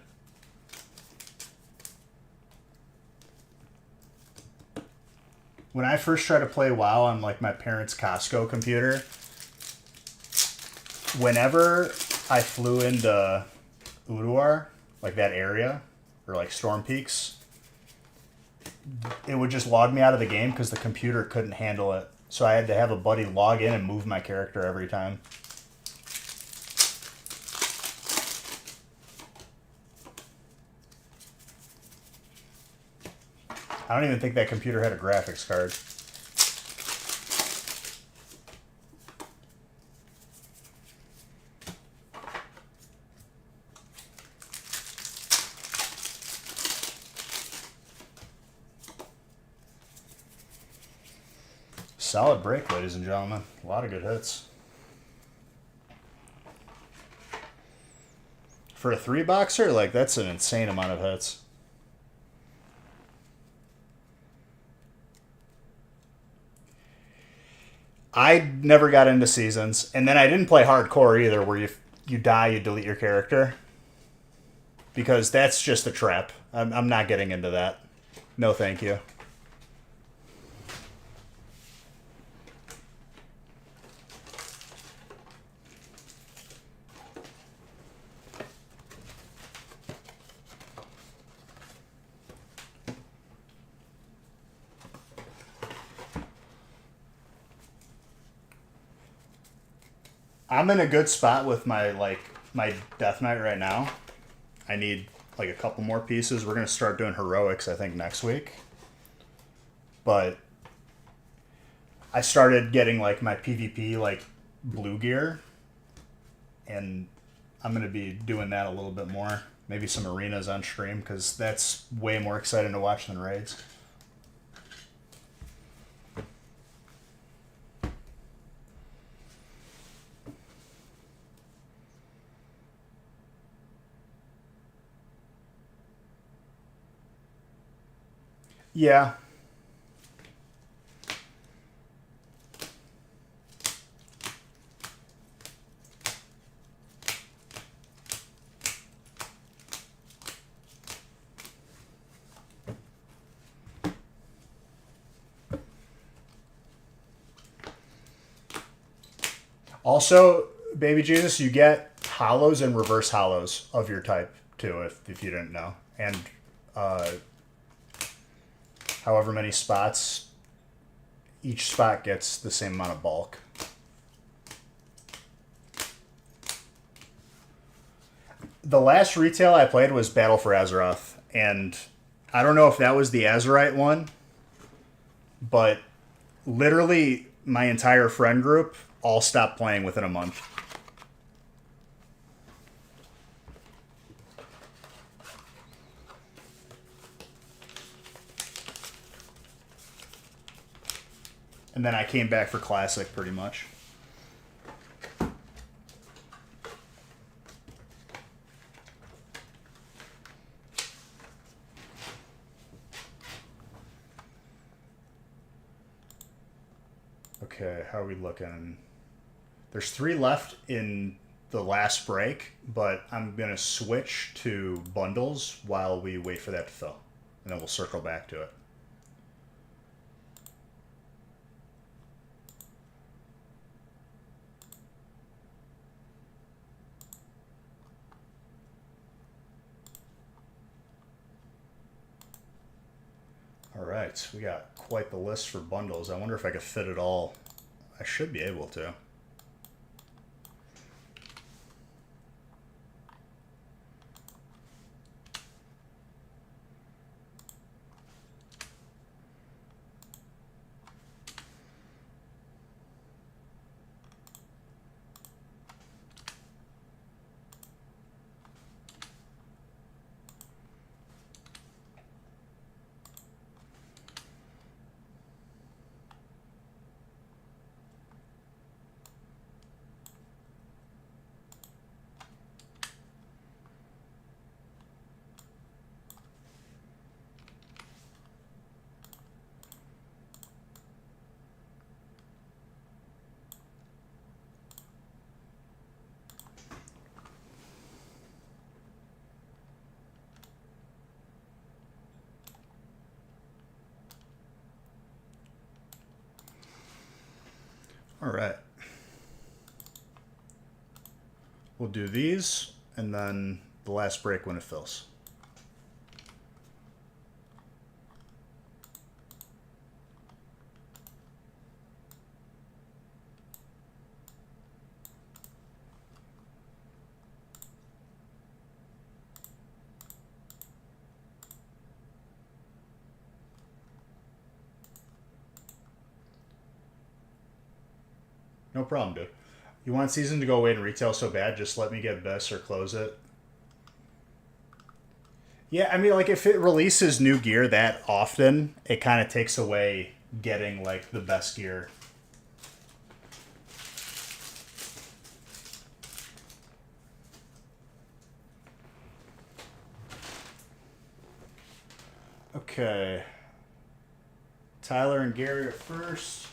Speaker 1: When I first tried to play WoW on like my parents' Costco computer, whenever I flew into Ulduar, like that area, or like Storm Peaks, it would just log me out of the game because the computer couldn't handle it. So I had to have a buddy log in and move my character every time. I don't even think that computer had a graphics card. Solid break, ladies and gentlemen. A lot of good hits. For a 3-boxer, like, that's an insane amount of hits. I never got into seasons, and then I didn't play hardcore either, where you die, you delete your character, because that's just a trap. I'm not getting into that. No, thank you. I'm in a good spot with my Death Knight right now. I need like a couple more pieces. We're gonna start doing heroics, I think, next week. But I started getting like my PvP like blue gear, and I'm gonna be doing that a little bit more. Maybe some arenas on stream because that's way more exciting to watch than raids. Yeah. Also, Baby Jesus, you get hollows and reverse hollows of your type too, if you didn't know. And uh, however many spots, each spot gets the same amount of bulk. The last retail I played was Battle for Azeroth, and I don't know if that was the Azerite one, but literally my entire friend group all stopped playing within a month. And then I came back for Classic pretty much. Okay, how are we looking? There's 3 left in the last break, but I'm going to switch to bundles while we wait for that to fill. And then we'll circle back to it. Alright, we got quite the list for bundles. I wonder if I could fit it all. I should be able to. Alright. We'll do these, and then the last break when it fills. No problem, dude. You want Season to go away and retail so bad, just let me get Biss or close it. Yeah, I mean, like, if it releases new gear that often, it kind of takes away getting, like, the best gear. Okay. Tyler and Gary are first.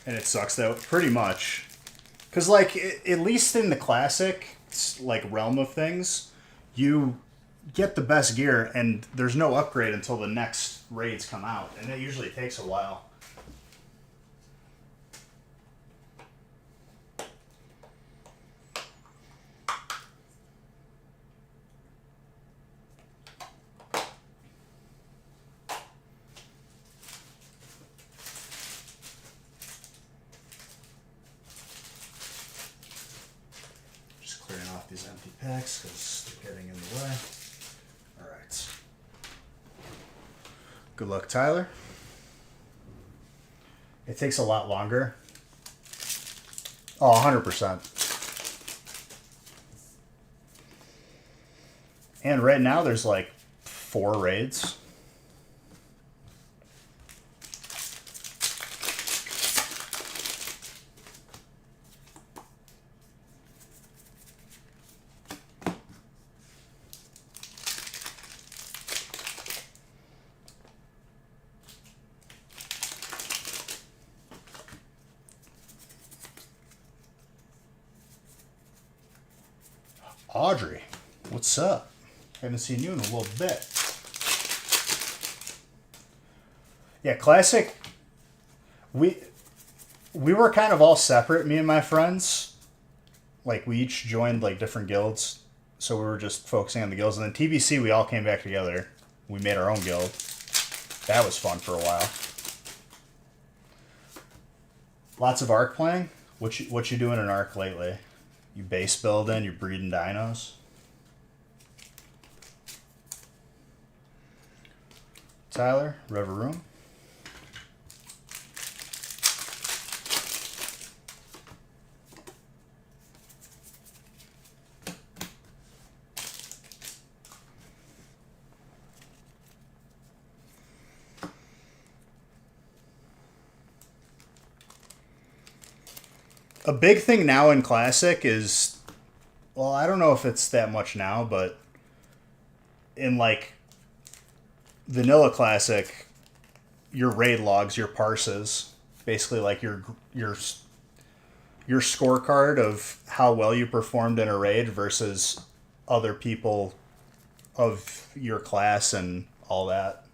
Speaker 1: And it sucks though, pretty much. Because, like, at least in the classic, like, realm of things, you get the best gear, and there's no upgrade until the next raids come out, and it usually takes a while. Just clearing off these empty packs because they're getting in the way. All right. Good luck, Tyler. It takes a lot longer. Oh, 100%. And right now there's like 4 raids. Audrey, what's up? Haven't seen you in a little bit. Yeah, Classic. We were kind of all separate, me and my friends. Like, we each joined like different guilds, so we were just focusing on the guilds. And then TBC, we all came back together. We made our own guild. That was fun for a while. Lots of Arc playing. What you doing in Arc lately? You base building? You breeding dinos? Tyler, Rever Room. A big thing now in Classic is, well, I don't know if it's that much now, but in like Vanilla Classic, your raid logs, your parses, basically like your scorecard of how well you performed in a raid versus other people of your class and all that.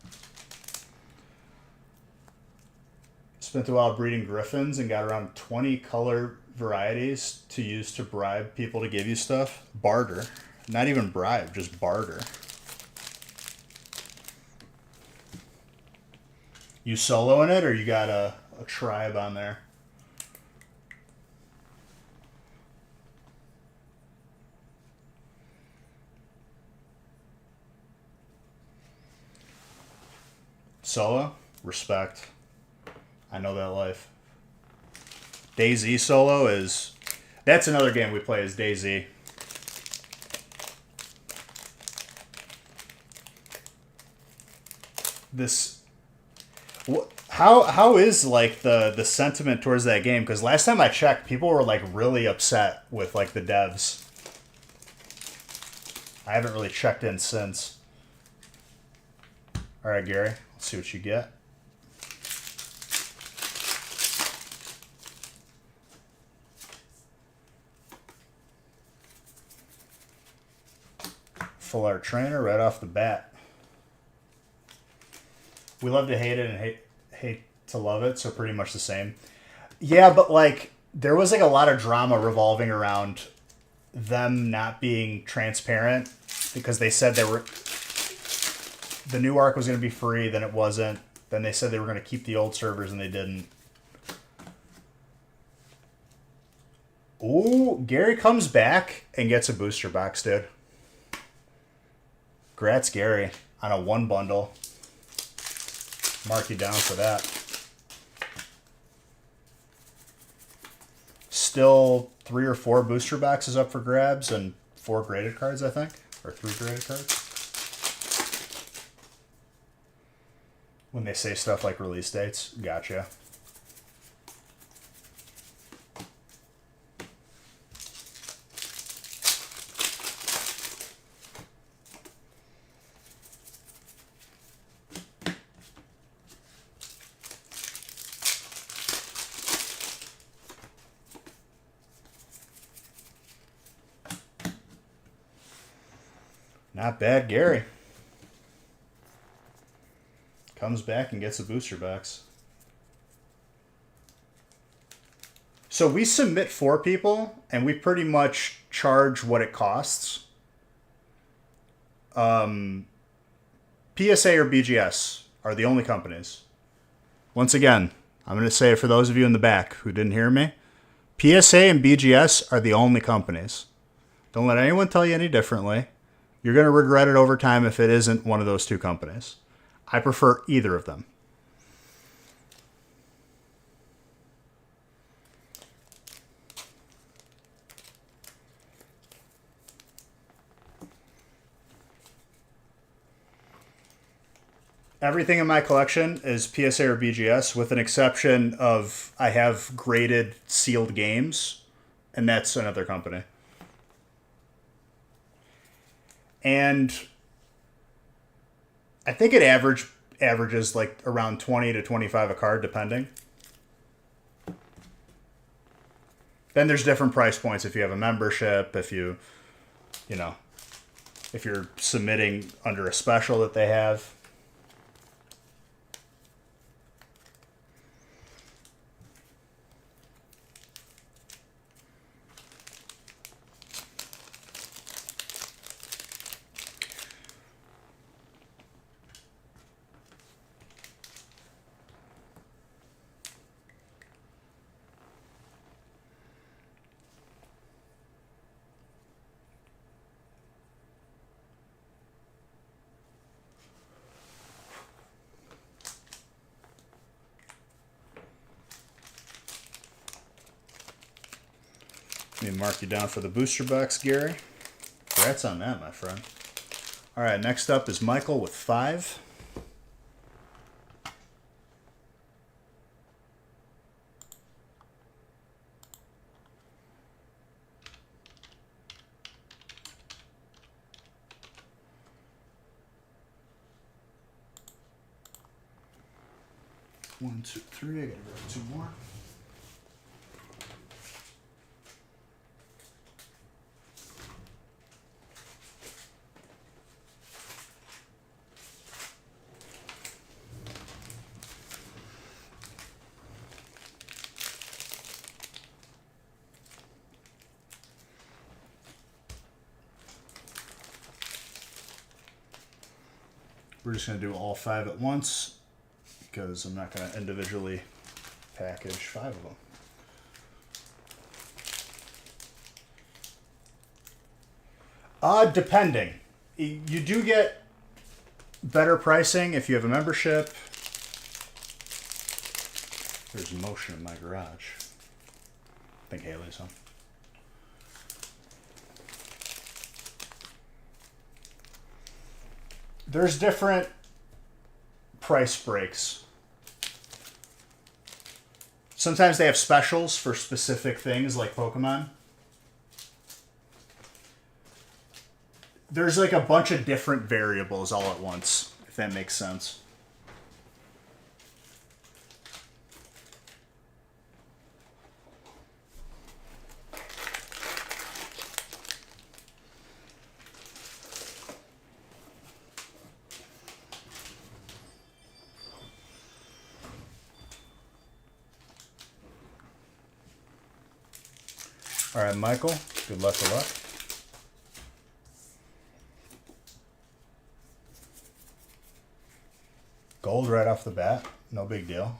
Speaker 1: Spent a while breeding griffins and got around 20 color varieties to use to bribe people to give you stuff. Barter. Not even bribe, just barter. You soloing it, or you got a tribe on there? Solo? Respect. I know that life. DayZ solo is... That's another game we play, is DayZ. This... How is like the sentiment towards that game? Because last time I checked, people were like really upset with like the devs. I haven't really checked in since. All right, Gary, let's see what you get. Full art trainer right off the bat. We love to hate it and hate to love it, so pretty much the same. Yeah, but like there was like a lot of drama revolving around them not being transparent because they said the new arc was going to be free, then it wasn't. Then they said they were going to keep the old servers and they didn't. Ooh, Gary comes back and gets a booster box, dude. Grats, Gary, on a 1 bundle. Mark you down for that. Still 3 or 4 booster boxes up for grabs and 4 graded cards, I think. Or 3 graded cards. When they say stuff like release dates, gotcha. Not bad, Gary. Comes back and gets a booster box. So we submit 4 people, and we pretty much charge what it costs. PSA or BGS are the only companies. Once again, I'm going to say it for those of you in the back who didn't hear me. PSA and BGS are the only companies. Don't let anyone tell you any differently. You're going to regret it over time if it isn't one of those 2 companies. I prefer either of them. Everything in my collection is PSA or BGS, with an exception of I have graded sealed games, and that's another company. And I think it averages like around 20 to 25 a card, depending. Then there's different price points if you have a membership, if you know, if you're submitting under a special that they have. Let me mark you down for the booster box, Gary. Congrats on that, my friend. All right, next up is Michael with 5. One, two, three. I gotta grab 2 more. We're just going to do all 5 at once because I'm not going to individually package 5 of them. Depending. You do get better pricing if you have a membership. There's motion in my garage. I think Haley's home. There's different price breaks. Sometimes they have specials for specific things like Pokemon. There's like a bunch of different variables all at once, if that makes sense. All right, Michael, good luck to luck. Gold right off the bat, no big deal.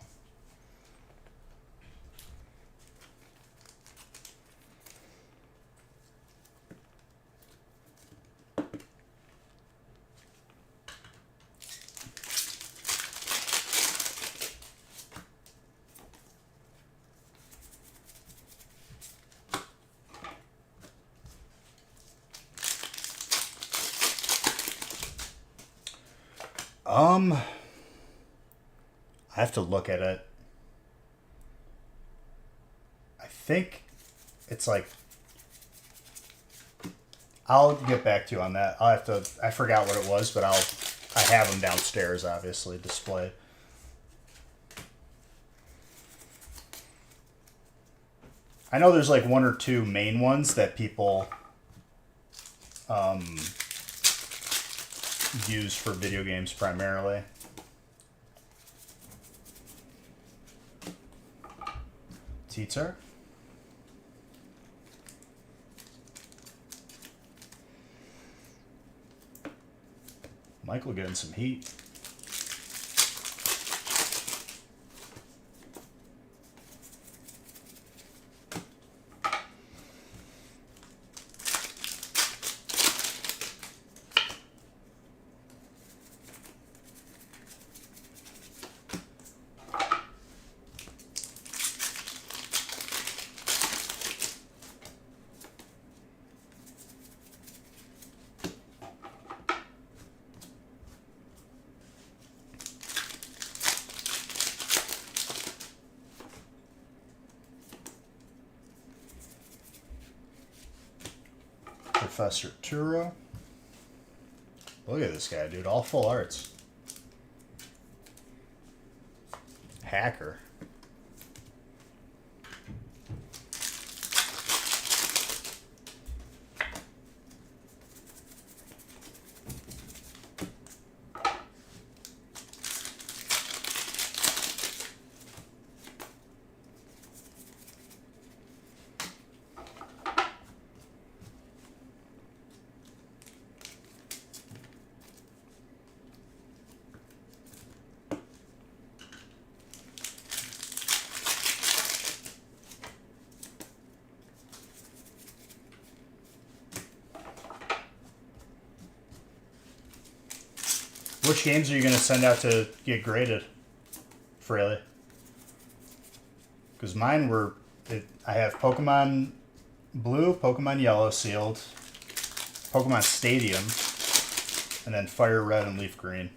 Speaker 1: I have to look at it. I think it's like, I'll get back to you on that. I'll have to, I forgot what it was, but I have them downstairs, obviously, displayed. I know there's like 1 or 2 main ones that people used for video games primarily. Teacher. Michael getting some heat. Professor Turo. Look at this guy, dude. All full arts. Hacker. Which games are you going to send out to get graded, Fraley? Because mine were... I have Pokemon Blue, Pokemon Yellow sealed, Pokemon Stadium, and then Fire Red and Leaf Green.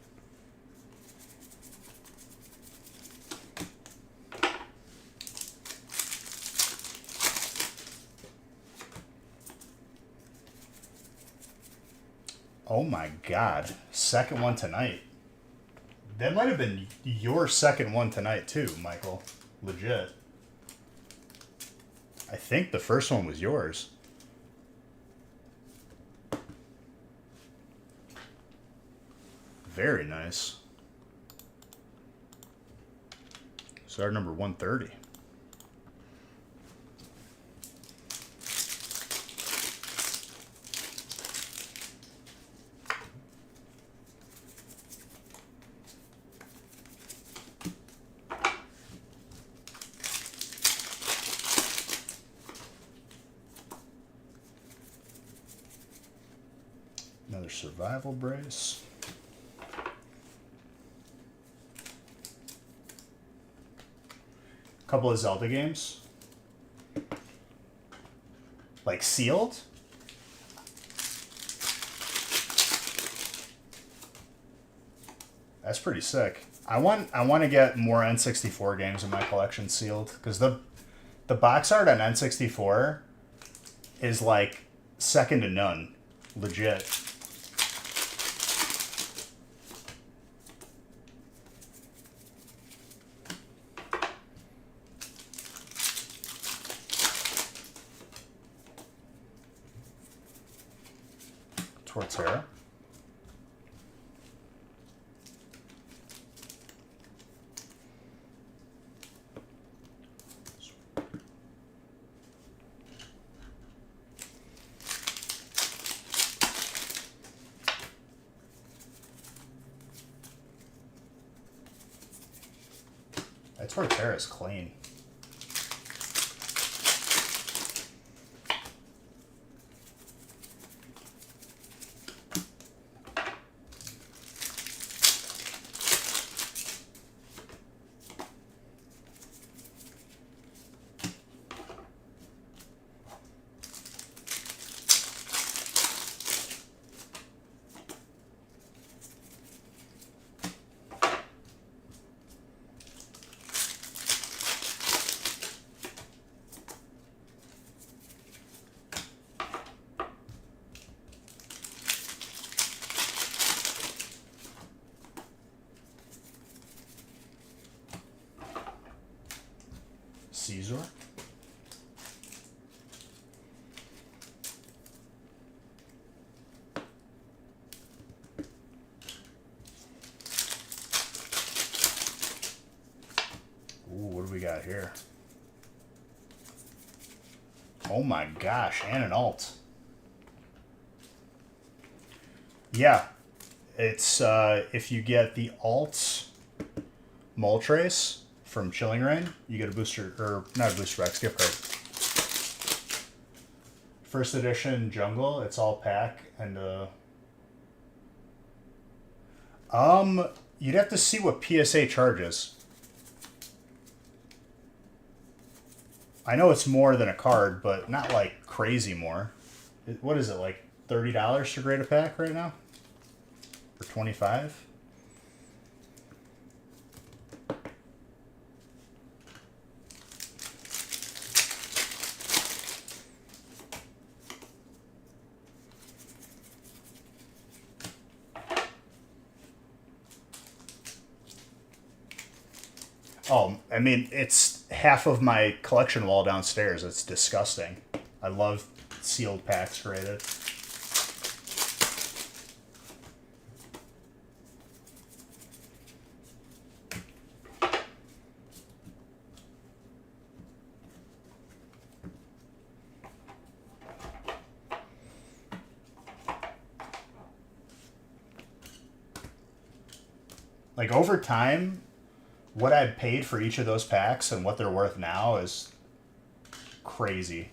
Speaker 1: Oh my god. Second one tonight. That might have been your second one tonight too, Michael. Legit. I think the first one was yours. Very nice. So our number 130. Another survival brace. Couple of Zelda games. Like sealed? That's pretty sick. I want to get more N64 games in my collection sealed, because the box art on N64 is like second to none. Legit. Torterra. That Torterra is clean. Caesar. what do we got here? Oh my gosh, and an alt. Yeah, it's if you get the alt Moltres from Chilling Reign, you get a booster, or not a booster box, gift card. First edition jungle, it's all pack, and you'd have to see what PSA charges. I know it's more than a card, but not like crazy more. What is it, like $30 to grade a pack right now? Or 25? Oh, I mean, it's half of my collection wall downstairs. It's disgusting. I love sealed packs graded. Like, over time, what I paid for each of those packs and what they're worth now is crazy.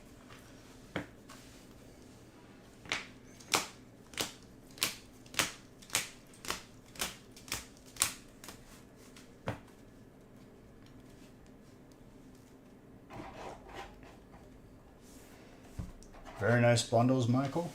Speaker 1: Very nice bundles, Michael.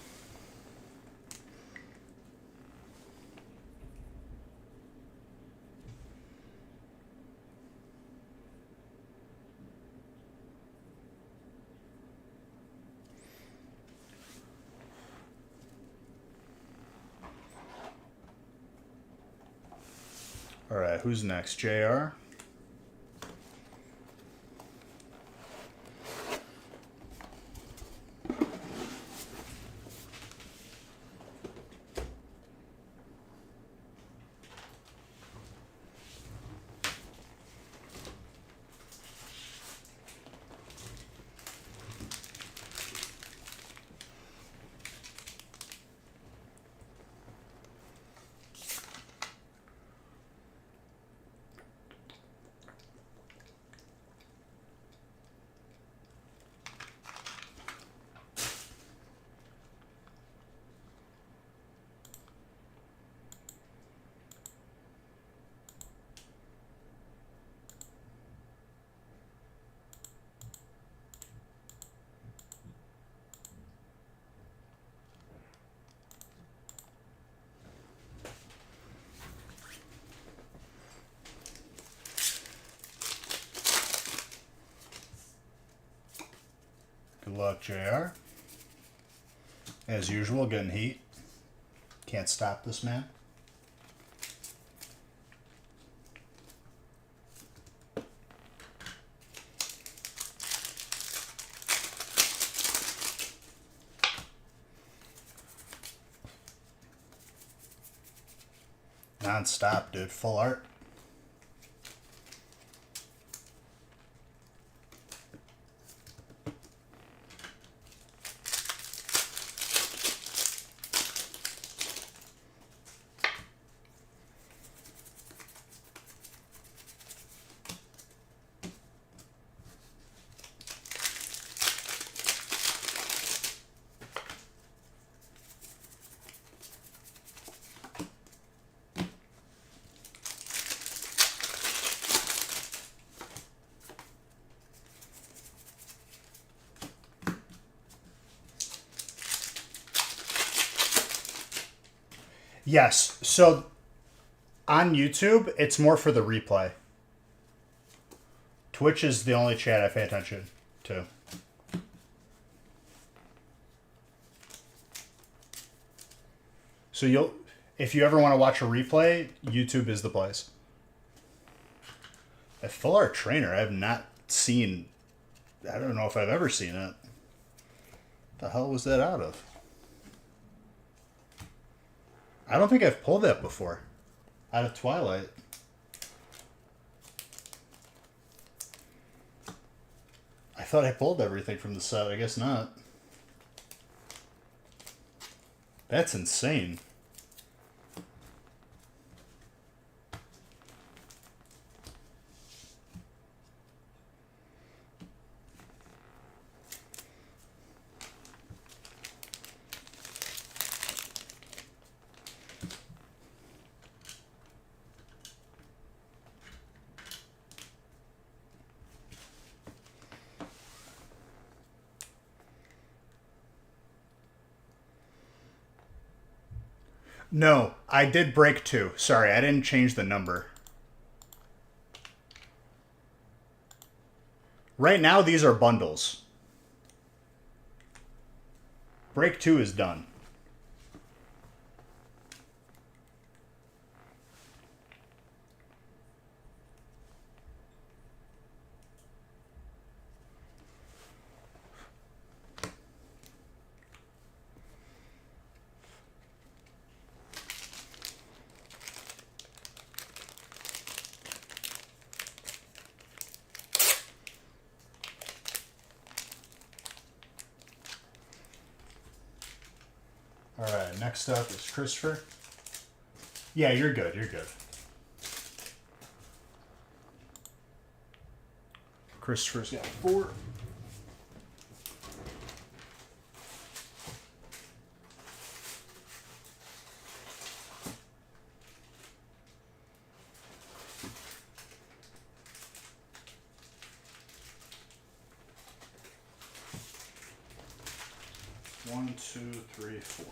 Speaker 1: All right, who's next? JR? Good luck, JR. As usual, getting heat. Can't stop this man. Non-stop, dude. Full art. Yes. So on YouTube, it's more for the replay. Twitch is the only chat I pay attention to. So if you ever want to watch a replay, YouTube is the place. A full art trainer, I have not seen. I don't know if I've ever seen it. The hell was that out of? I don't think I've pulled that before. Out of Twilight. I thought I pulled everything from the set. I guess not. That's insane. No, I did break 2. Sorry, I didn't change the number. Right now, these are bundles. Break 2 is done. All right, next up is Christopher. Yeah, you're good. You're good. Christopher's got 4. One, two, three, 4.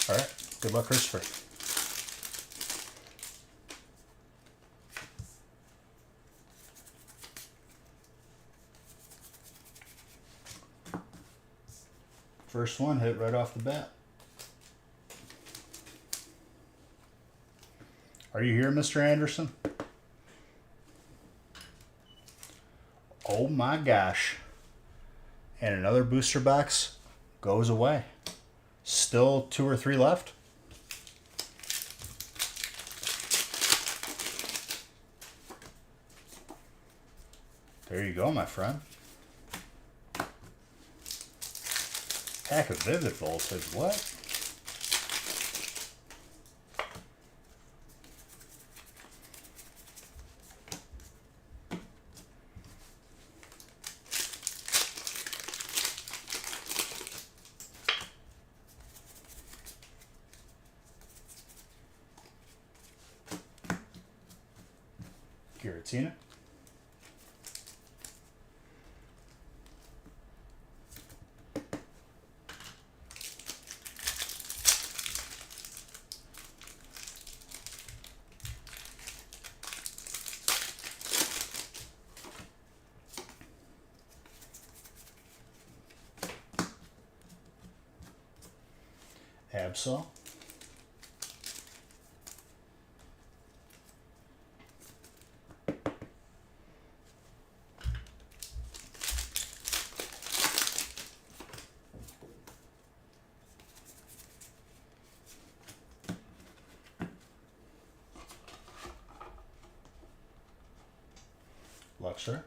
Speaker 1: All right. Good luck, Christopher. First one hit right off the bat. Are you here, Mr. Anderson? Oh my gosh. And another booster box goes away. Still 2 or 3 left. There you go, my friend. Pack of Vivid Voltage. What? Giratina. Absol. Luxor.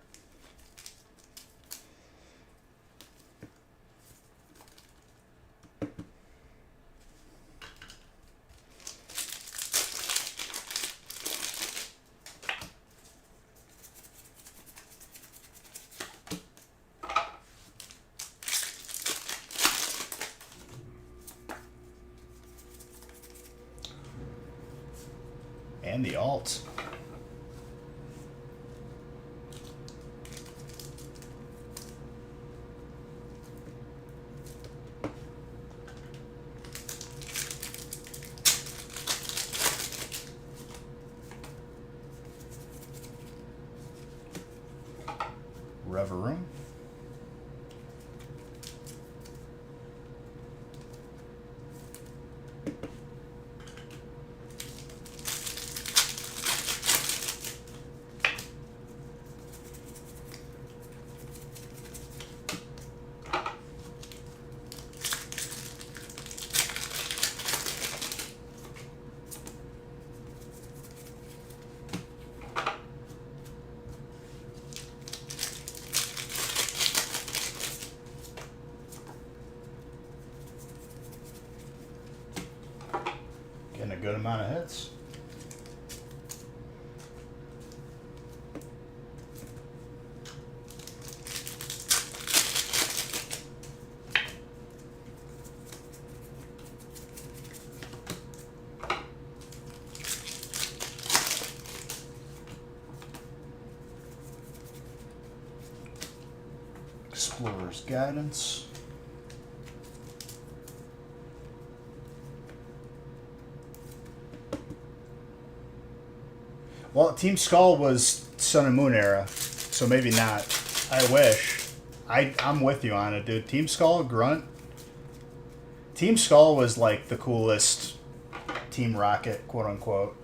Speaker 1: And the alt. Reverum. Getting a good amount of hits. Explorer's Guidance. Well, Team Skull was Sun and Moon era, so maybe not. I wish. I'm with you on it, dude. Team Skull, Grunt. Team Skull was like the coolest Team Rocket, quote unquote.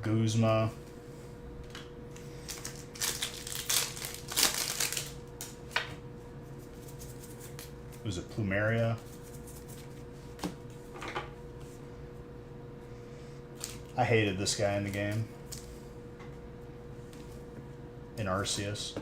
Speaker 1: Guzma. Was it Plumeria? I hated this guy in the game. In Arceus.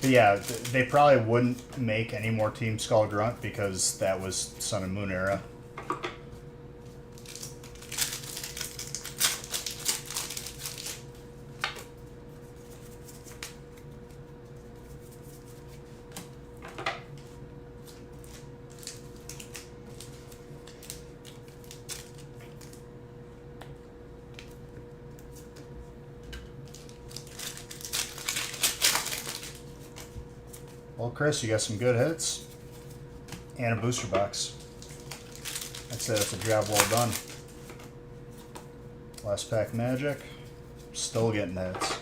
Speaker 1: But yeah, they probably wouldn't make any more Team Skull Grunt because that was Sun and Moon era. Well, Chris, you got some good hits and a booster box. I'd say that's a job well done. Last pack Magic, still getting hits.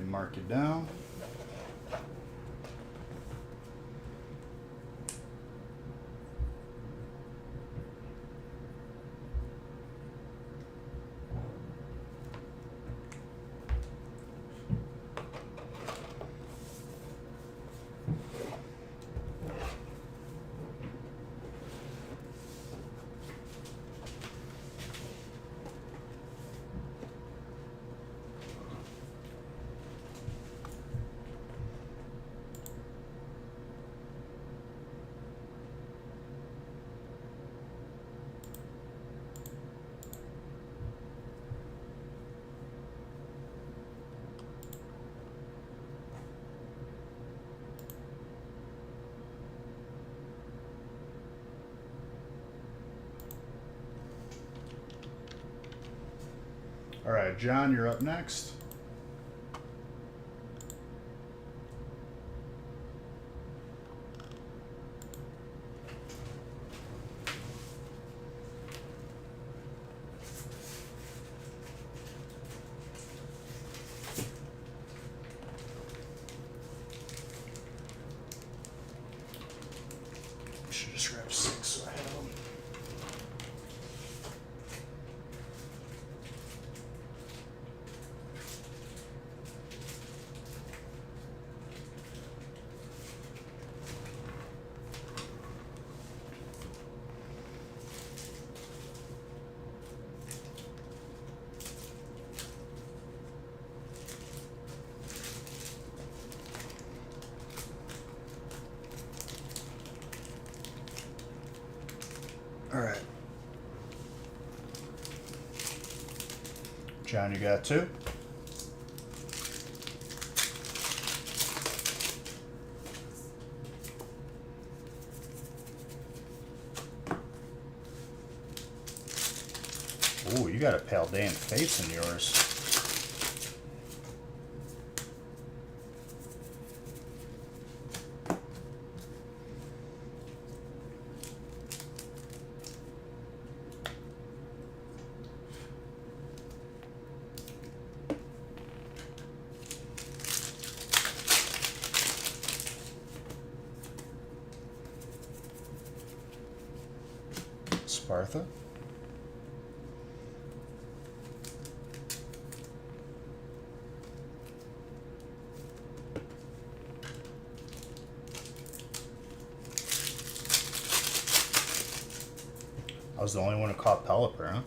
Speaker 1: Mark it down. All right, John, you're up next. Should just grab 6 so I have them. All right. John, you got 2? Ooh, you got a Paldean Fates in yours. Sparta. I was the only one who caught Pelipper, huh?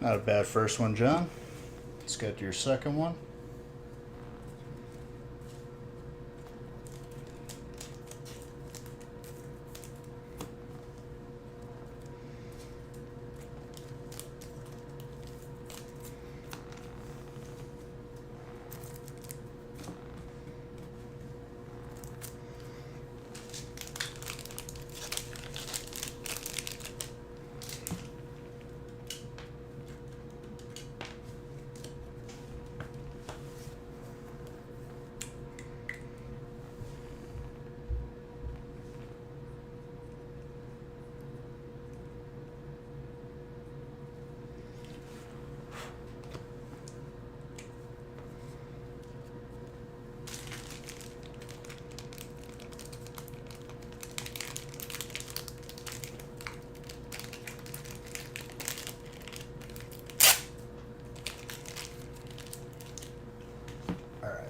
Speaker 1: Not a bad first one, John. Let's get to your second one.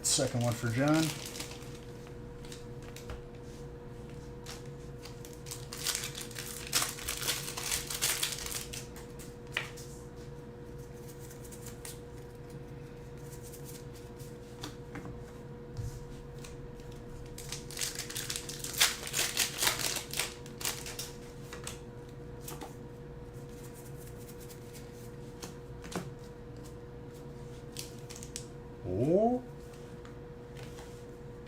Speaker 1: Second one for John. Ooh.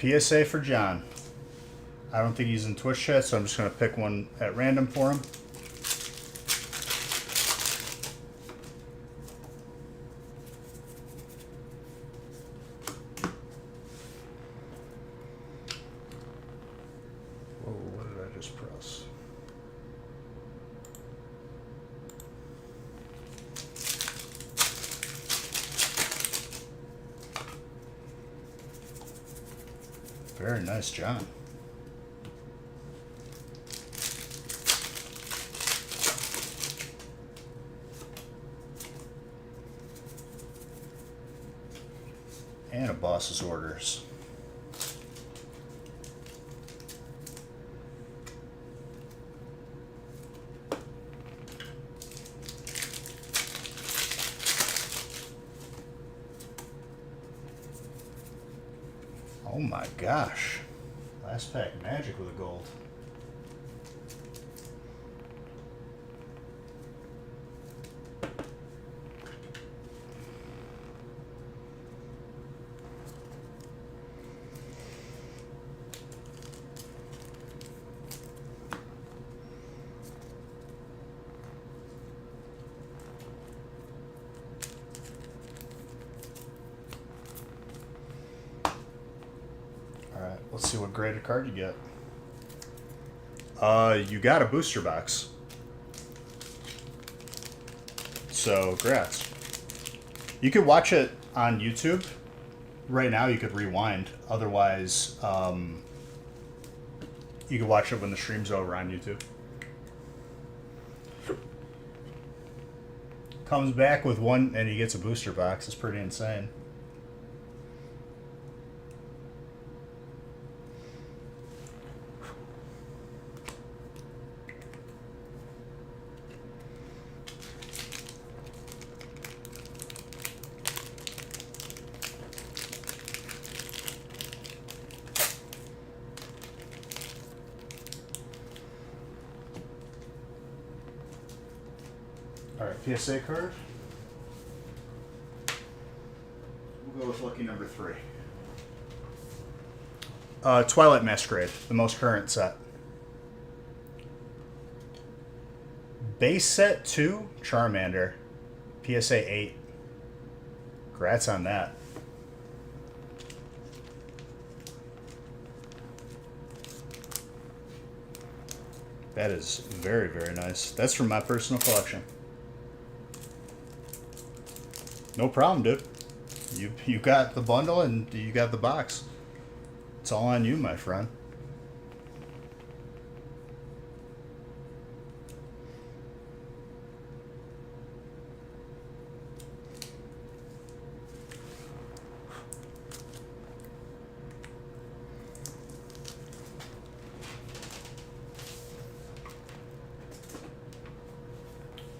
Speaker 1: PSA for John. I don't think he's in Twitch chat, so I'm just going to pick one at random for him. Whoa, what did I just press? Very nice, John. And a boss's orders. Oh my gosh. Last pack Magic with a gold. Alright, let's see what graded card you get. You got a booster box. So, congrats. You could watch it on YouTube. Right now, you could rewind. Otherwise, you could watch it when the stream's over on YouTube. Comes back with one, and he gets a booster box. It's pretty insane. Alright, PSA card. We'll go with lucky number 3. Twilight Masquerade, the most current set. Base set 2, Charmander. PSA 8. Congrats on that. That is very, very nice. That's from my personal collection. No problem, dude. You got the bundle and you got the box. It's all on you, my friend.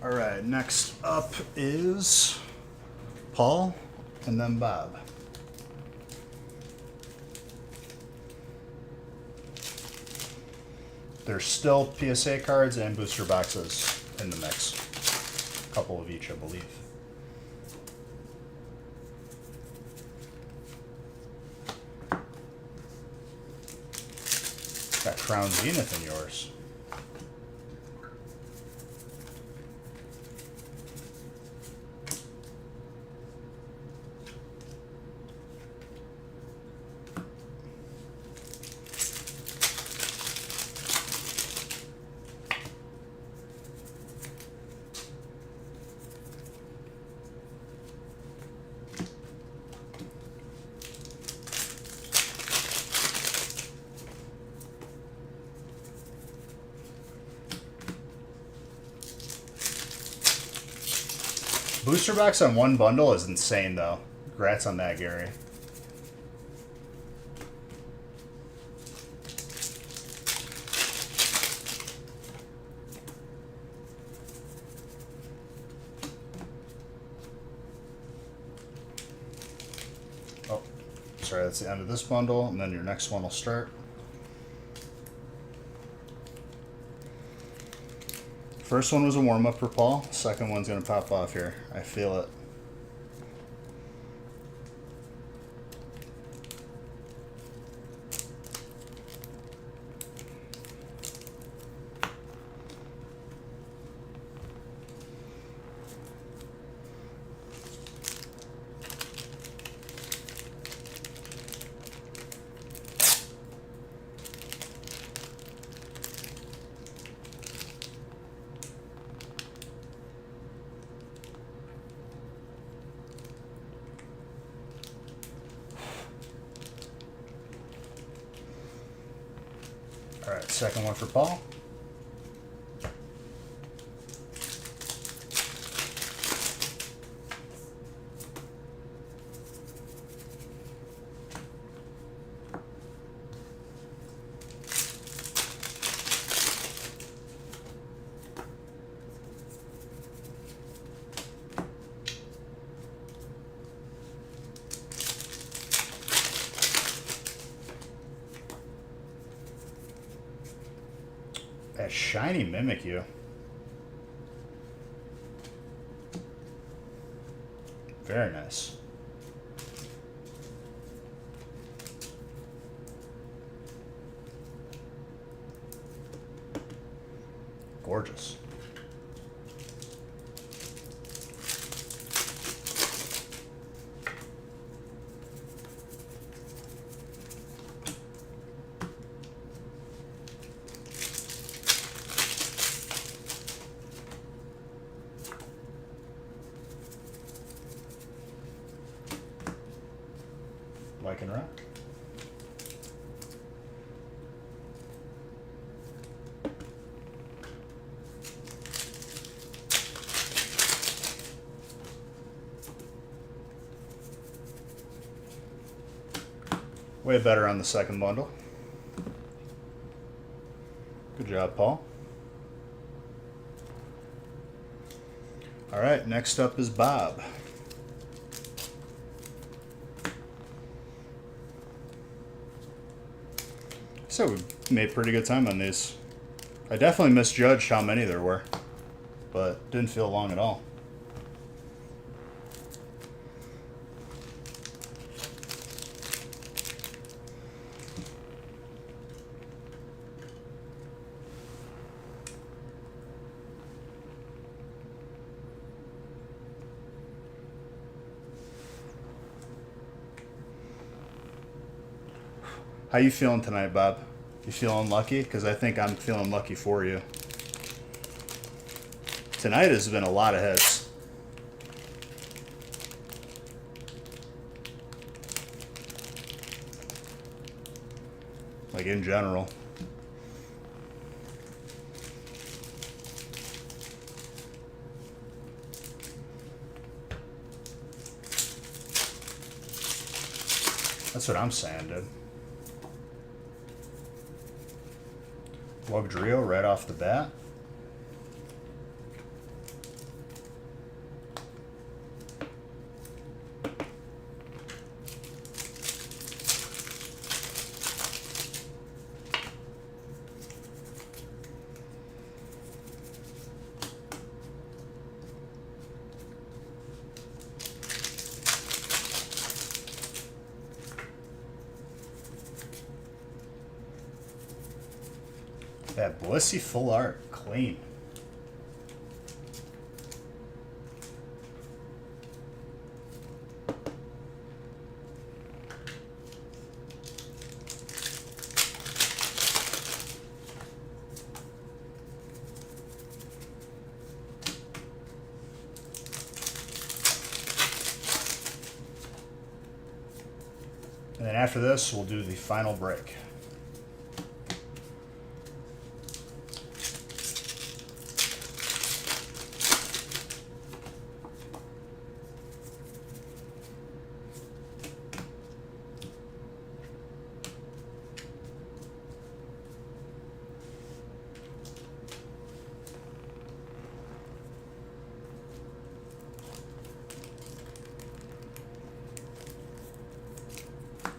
Speaker 1: All right, next up is Paul and then Bob. There's still PSA cards and booster boxes in the mix. A couple of each, I believe. Got Crown Zenith in yours. Booster box on one bundle is insane, though. Congrats on that, Gary. Oh, sorry, that's the end of this bundle, and then your next one will start. First one was a warm-up for Paul. Second one's going to pop off here. I feel it. All right, second one for Paul. That shiny Mimikyu. Very nice. Gorgeous. Lycanroc. Way better on the second bundle. Good job, Paul. All right, next up is Bob. So we made pretty good time on these. I definitely misjudged how many there were, but didn't feel long at all. How you feeling tonight, Bob? You feeling lucky? Because I think I'm feeling lucky for you. Tonight has been a lot of hits. Like in general. That's what I'm saying, dude. Luxrio right off the bat. That Blissey full art, clean. And then after this, we'll do the final break.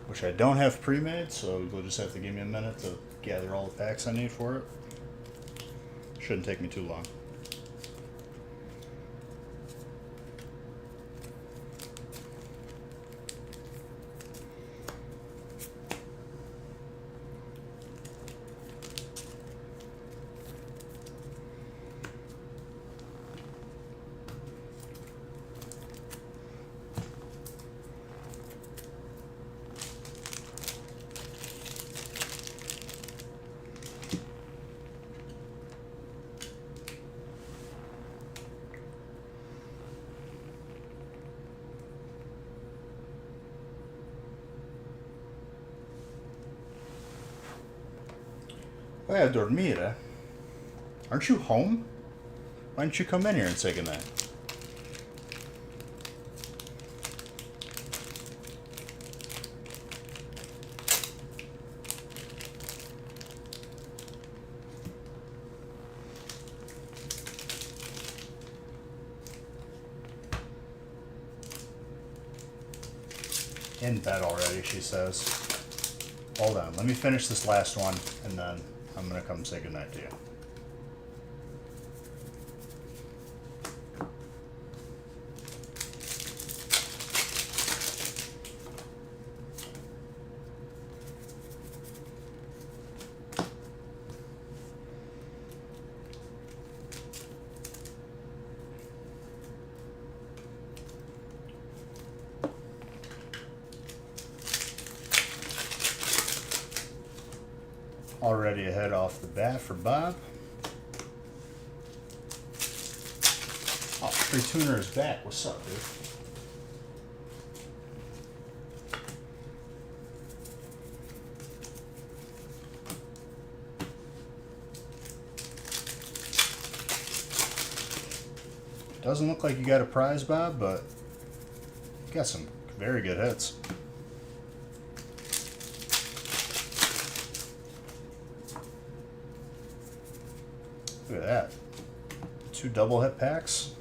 Speaker 1: Which I don't have pre-made, so you'll just have to give me a minute to gather all the packs I need for it. Shouldn't take me too long. Voy a dormir, eh? Aren't you home? Why don't you come in here and say goodnight? In bed already, she says. Hold on, let me finish this last one, and then I'm gonna come say goodnight to you. Already ahead off the bat for Bob. Oh, free tuner is back. What's up, dude? Doesn't look like you got a prize, Bob, but you got some very good hits. Look at that. 2 double hit packs.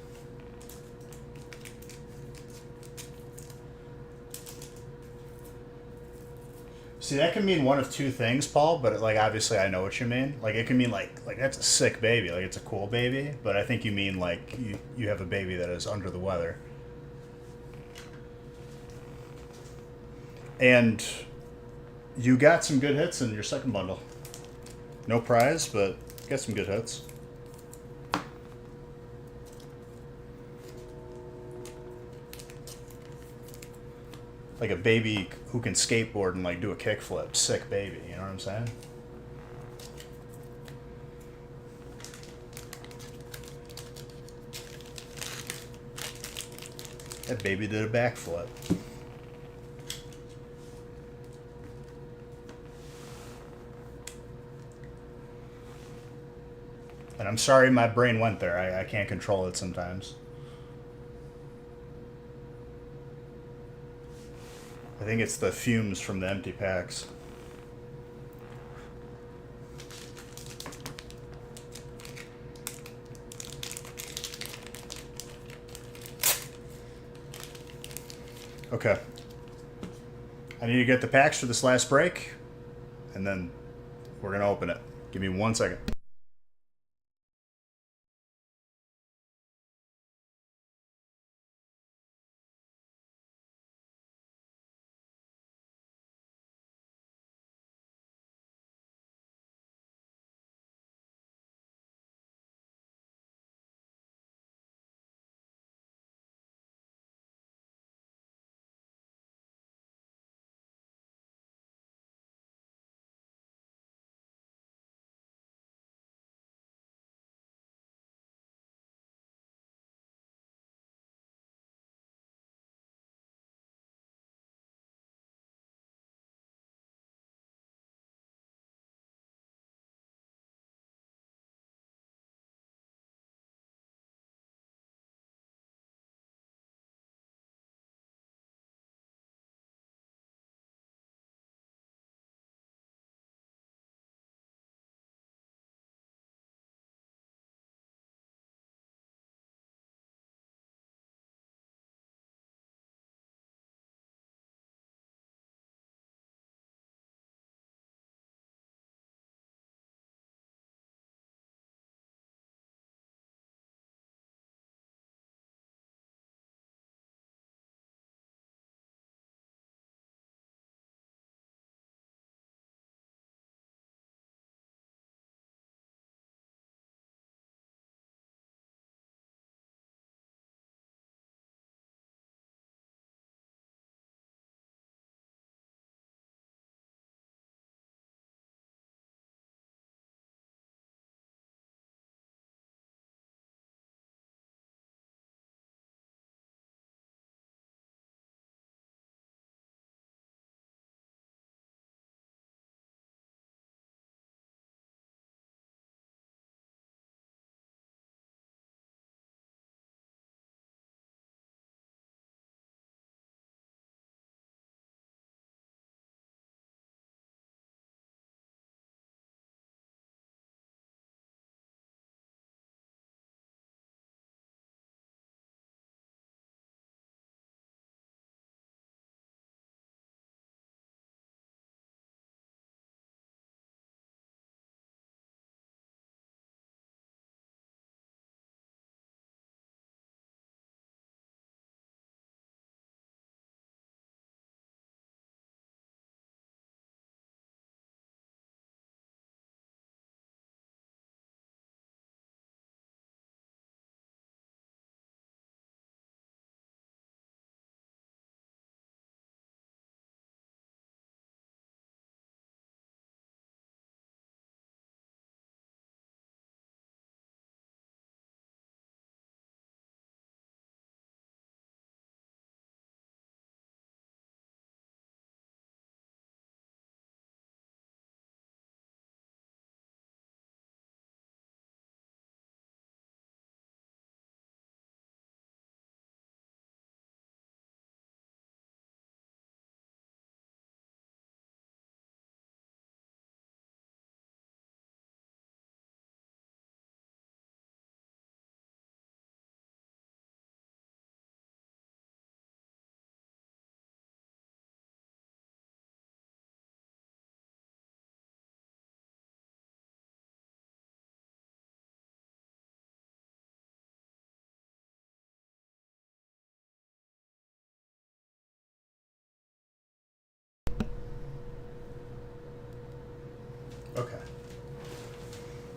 Speaker 1: See, that can mean one of two things, Paul, but like obviously I know what you mean. Like it can mean like that's a sick baby, like it's a cool baby, but I think you mean like you have a baby that is under the weather. And you got some good hits in your second bundle. No prize, but you got some good hits. Like a baby who can skateboard and like do a kickflip. Sick baby, you know what I'm saying? That baby did a backflip. And I'm sorry my brain went there. I can't control it sometimes. I think it's the fumes from the empty packs. Okay. I need to get the packs for this last break, and then we're going to open it. Give me 1 second.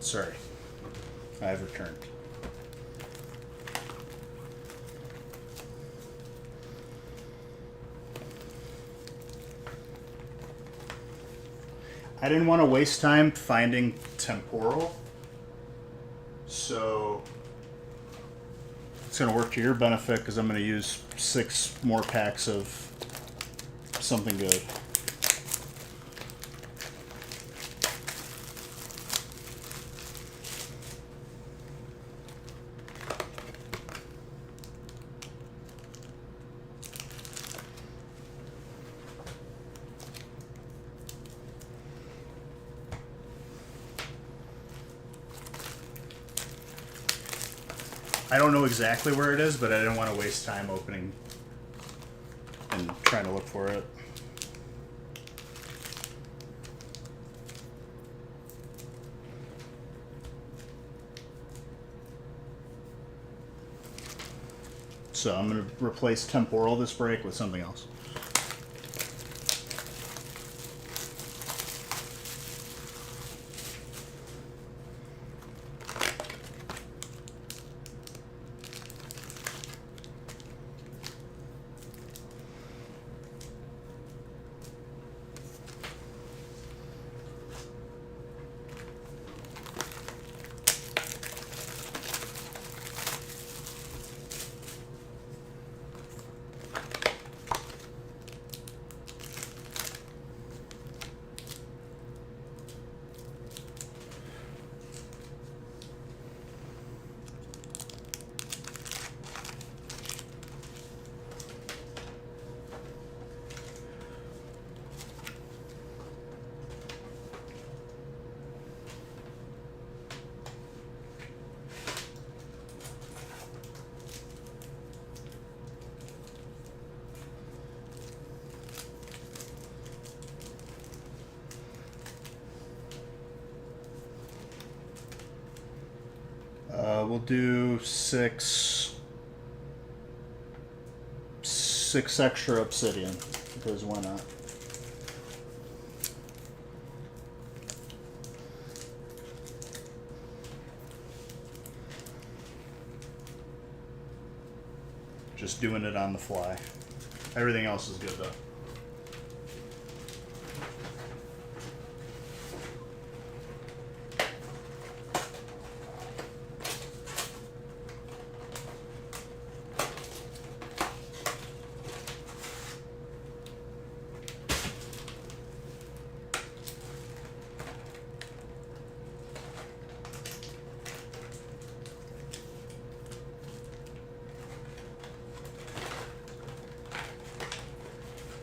Speaker 1: Sorry. I have returned. I didn't want to waste time finding temporal, so it's going to work to your benefit because I'm going to use 6 more packs of something good. I don't know exactly where it is, but I didn't want to waste time opening and trying to look for it. So I'm going to replace temporal this break with something else. We'll do six extra obsidian, because why not? Just doing it on the fly. Everything else is good though.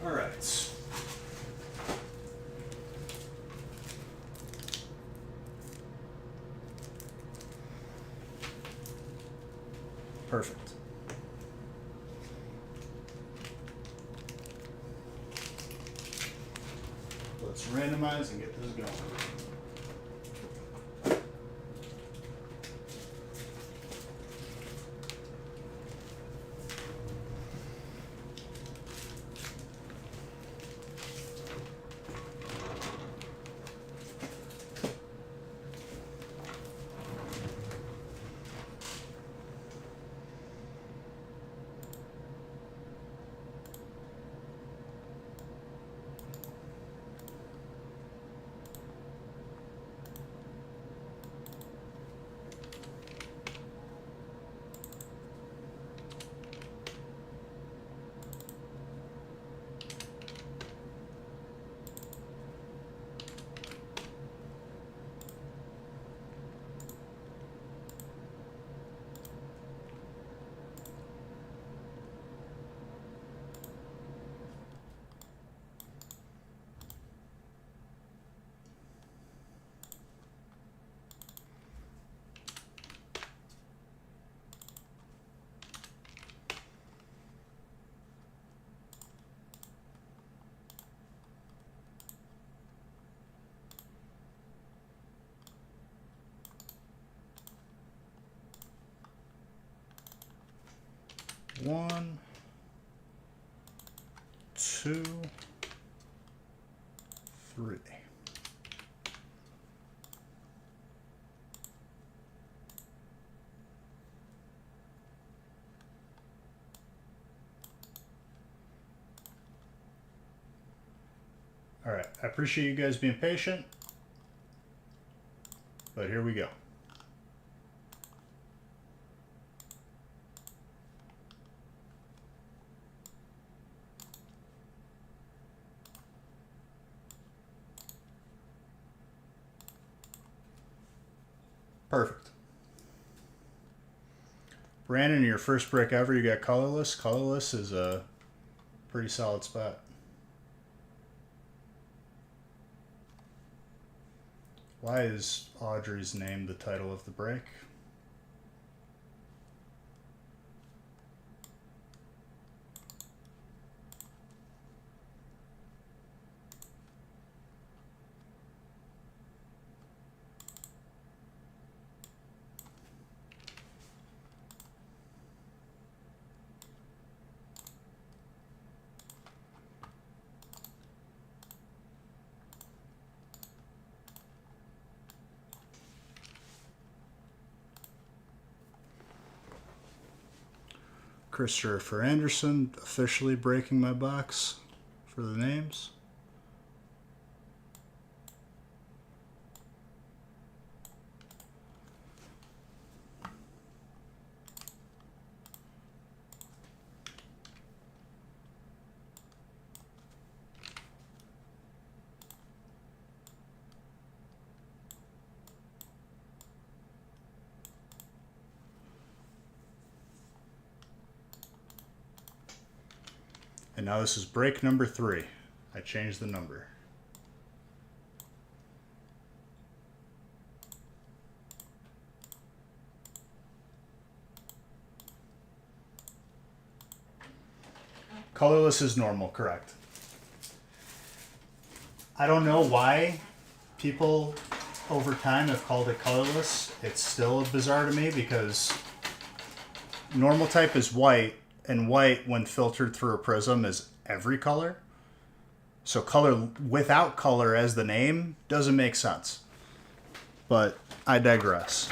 Speaker 1: All right. Perfect. Let's randomize and get this going. One, two, three. All right, I appreciate you guys being patient, but here we go. Perfect. Brandon, your first brick ever, you got colorless. Colorless is a pretty solid spot. Why is Audrey's name the title of the break? Christopher Anderson officially breaking my box for the names. And now this is break number 3. I changed the number. Colorless is normal, correct. I don't know why people over time have called it colorless. It's still bizarre to me because normal type is white, and white, when filtered through a prism, is every color. So color without color as the name doesn't make sense. But I digress.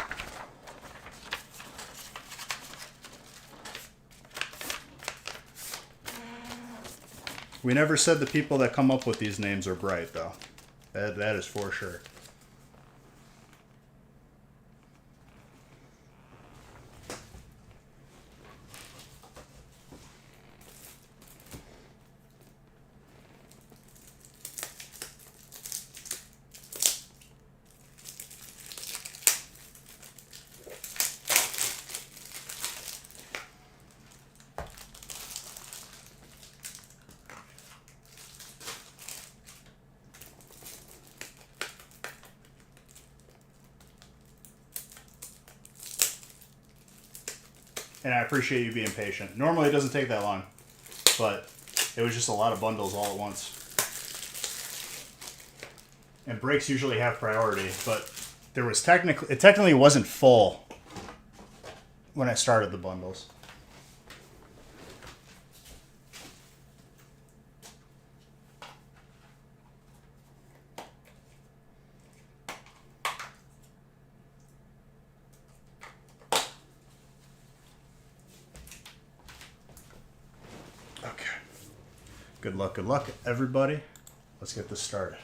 Speaker 1: We never said the people that come up with these names are bright, though. That is for sure. And I appreciate you being patient. Normally it doesn't take that long, but it was just a lot of bundles all at once. And breaks usually have priority, but there was it technically wasn't full when I started the bundles. Good luck, everybody. Let's get this started.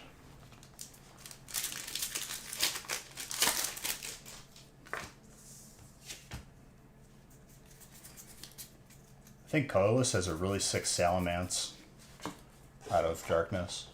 Speaker 1: I think colorless has a really sick Salamence out of darkness.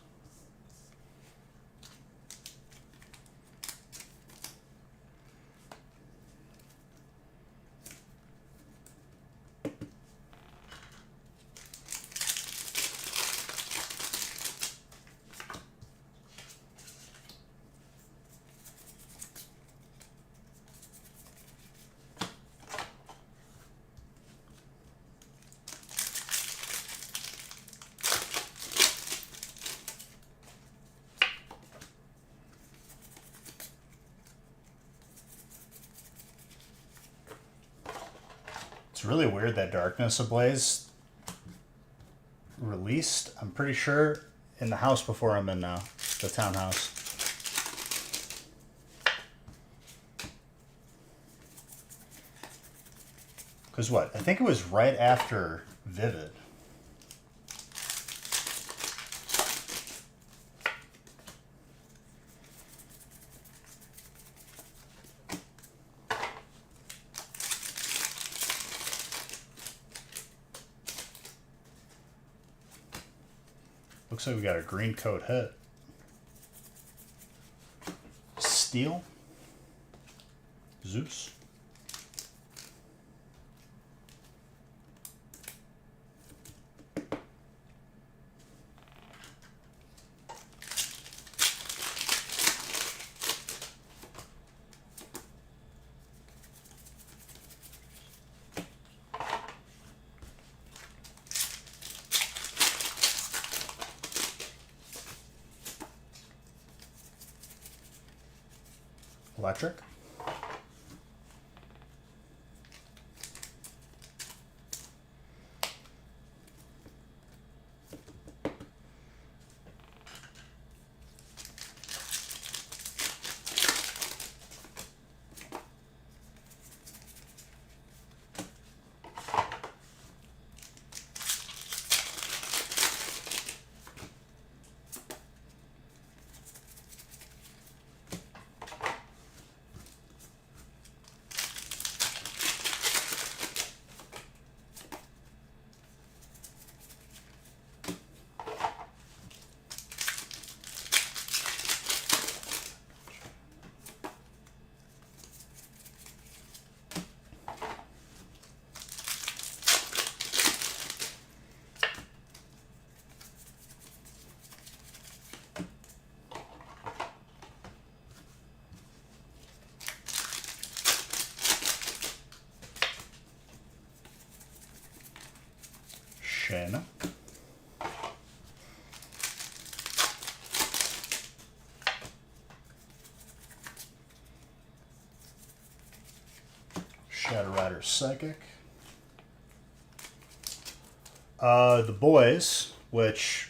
Speaker 1: It's really weird that Darkness Ablaze released, I'm pretty sure, in the house before I'm in now, the townhouse. Because what? I think it was right after Vivid. Looks like we got a green coat hit. Steel. Zeus. Electric. Shayna. Shadow Rider Psychic. The Boys, which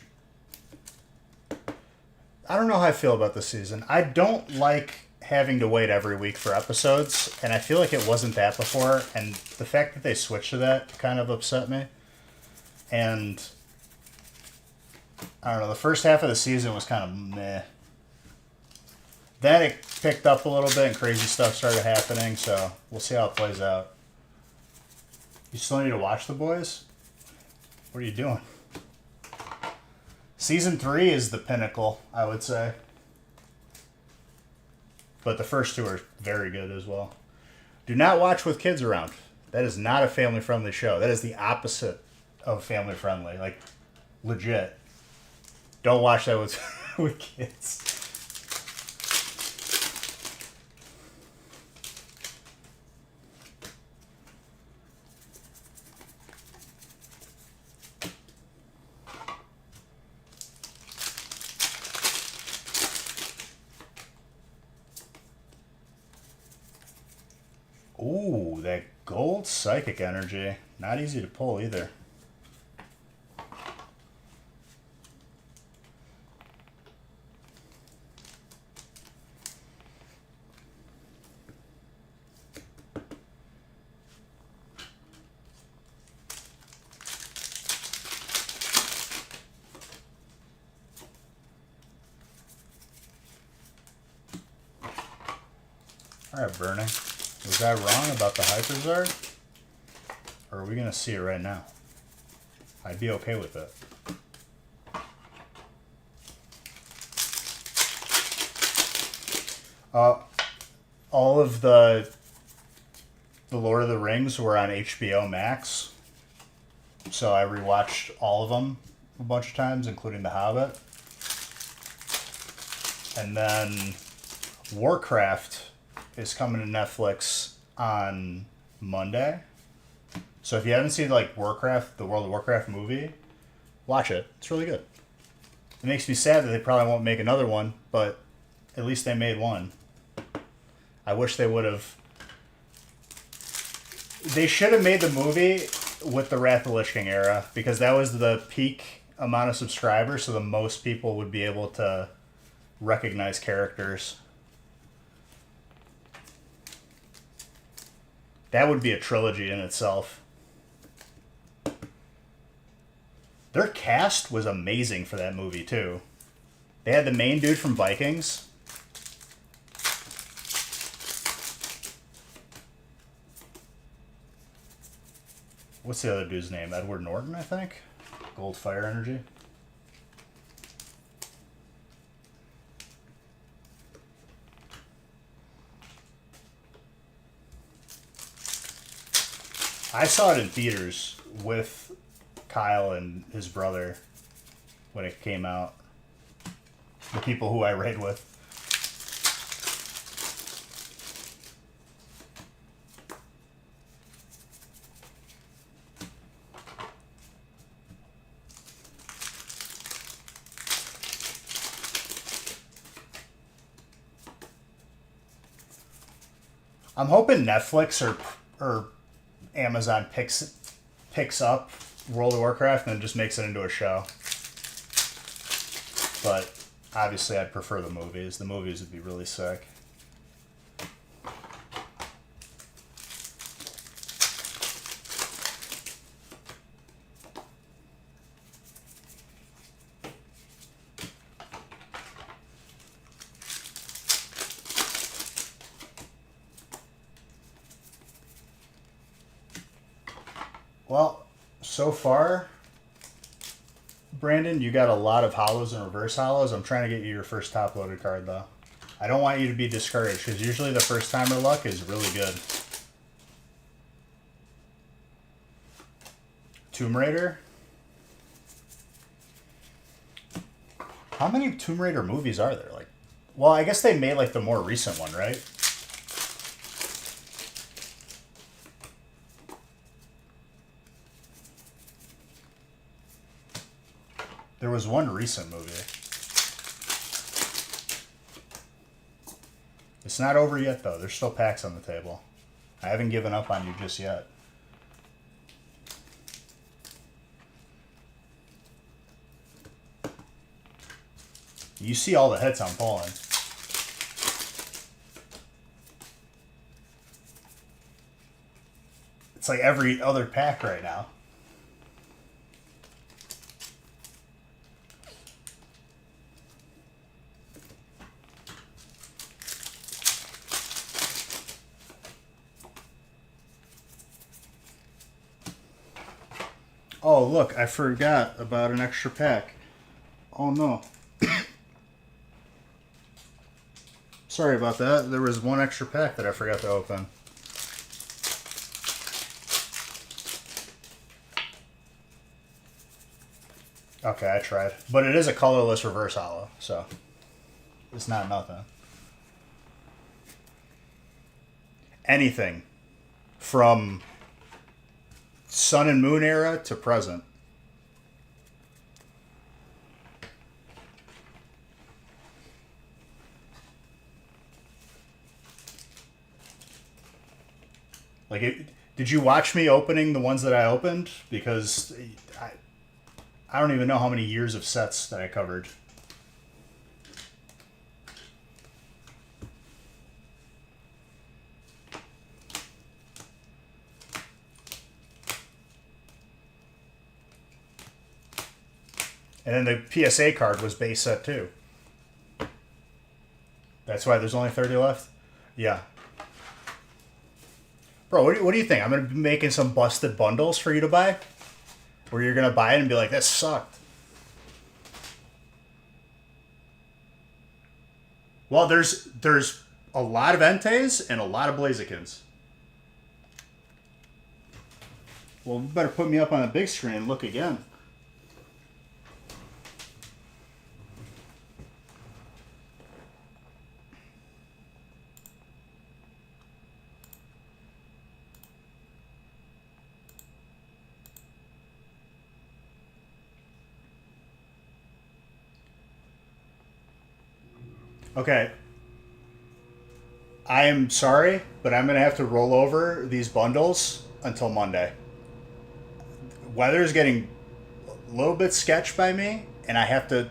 Speaker 1: I don't know how I feel about this season. I don't like having to wait every week for episodes, and I feel like it wasn't that before, and the fact that they switched to that kind of upset me. And I don't know, the first half of the season was kind of meh. Then it picked up a little bit and crazy stuff started happening, so we'll see how it plays out. You still need to watch The Boys? What are you doing? Season 3 is the pinnacle, I would say. But the first two are very good as well. Do not watch with kids around. That is not a family-friendly show. That is the opposite of family-friendly. Like, legit. Don't watch that with, with kids. Ooh, that gold psychic energy. Not easy to pull either. Alright, Bernie. Was I wrong about the Hyperzard? Or are we going to see it right now? I'd be okay with it. All of the Lord of the Rings were on HBO Max. So I rewatched all of them a bunch of times, including The Hobbit. And then Warcraft is coming to Netflix on Monday. So if you haven't seen like Warcraft, the World of Warcraft movie, watch it. It's really good. It makes me sad that they probably won't make another one, but at least they made one. I wish they would have. They should have made the movie with the Wrath of the Lich King era, because that was the peak amount of subscribers, so the most people would be able to recognize characters. That would be a trilogy in itself. Their cast was amazing for that movie, too. They had the main dude from Vikings. What's the other dude's name? Edward Norton, I think? Gold Fire Energy. I saw it in theaters with Kyle and his brother when it came out. The people who I raid with. I'm hoping Netflix or Amazon picks up World of Warcraft and then just makes it into a show. But obviously, I'd prefer the movies. The movies would be really sick. Well, so far, Brandon, you got a lot of hollows and reverse hollows. I'm trying to get you your first top loaded card, though. I don't want you to be discouraged, because usually the first timer luck is really good. Tomb Raider? How many Tomb Raider movies are there? Like, well, I guess they made, like, the more recent one, right? There was one recent movie. It's not over yet, though. There's still packs on the table. I haven't given up on you just yet. You see all the hits I'm pulling. It's like every other pack right now. Oh, look, I forgot about an extra pack. Oh, no. Sorry about that. There was one extra pack that I forgot to open. Okay, I tried. But it is a colorless reverse hollow, so it's not nothing. Anything from Sun and Moon era to present. Like, did you watch me opening the ones that I opened? Because I don't even know how many years of sets that I covered. And then the PSA card was base set too. That's why there's only 30 left? Yeah. Bro, what do you think? I'm going to be making some busted bundles for you to buy? Where you're going to buy it and be like, that sucked. Well, there's a lot of Entei's and a lot of Blazikens. Well, you better put me up on a big screen and look again. Okay. I am sorry, but I'm going to have to roll over these bundles until Monday. Weather is getting a little bit sketched by me, and I have to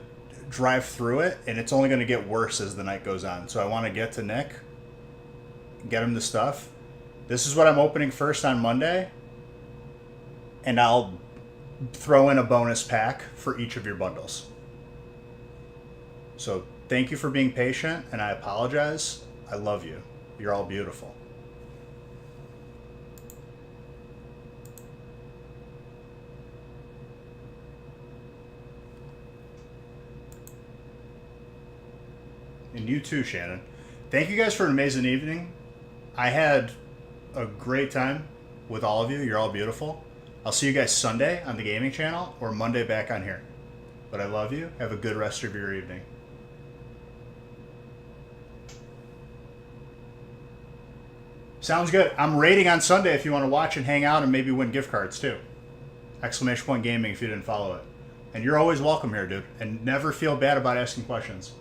Speaker 1: drive through it, and it's only going to get worse as the night goes on. So I want to get to Nick, get him the stuff. This is what I'm opening first on Monday, and I'll throw in a bonus pack for each of your bundles. So thank you for being patient, and I apologize. I love you. You're all beautiful. And you too, Shannon. Thank you guys for an amazing evening. I had a great time. with all of you. You're all beautiful. I'll see you guys Sunday on the gaming channel or Monday back on here. But I love you. Have a good rest of your evening. Sounds good. I'm raiding on Sunday if you want to watch and hang out and maybe win gift cards too. Exclamation Point Gaming if you didn't follow it. And you're always welcome here, dude. And never feel bad about asking questions.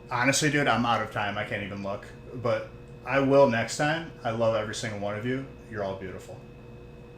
Speaker 1: Honestly, dude, I'm out of time. I can't even look. But I will next time. I love every single one of you. You're all beautiful.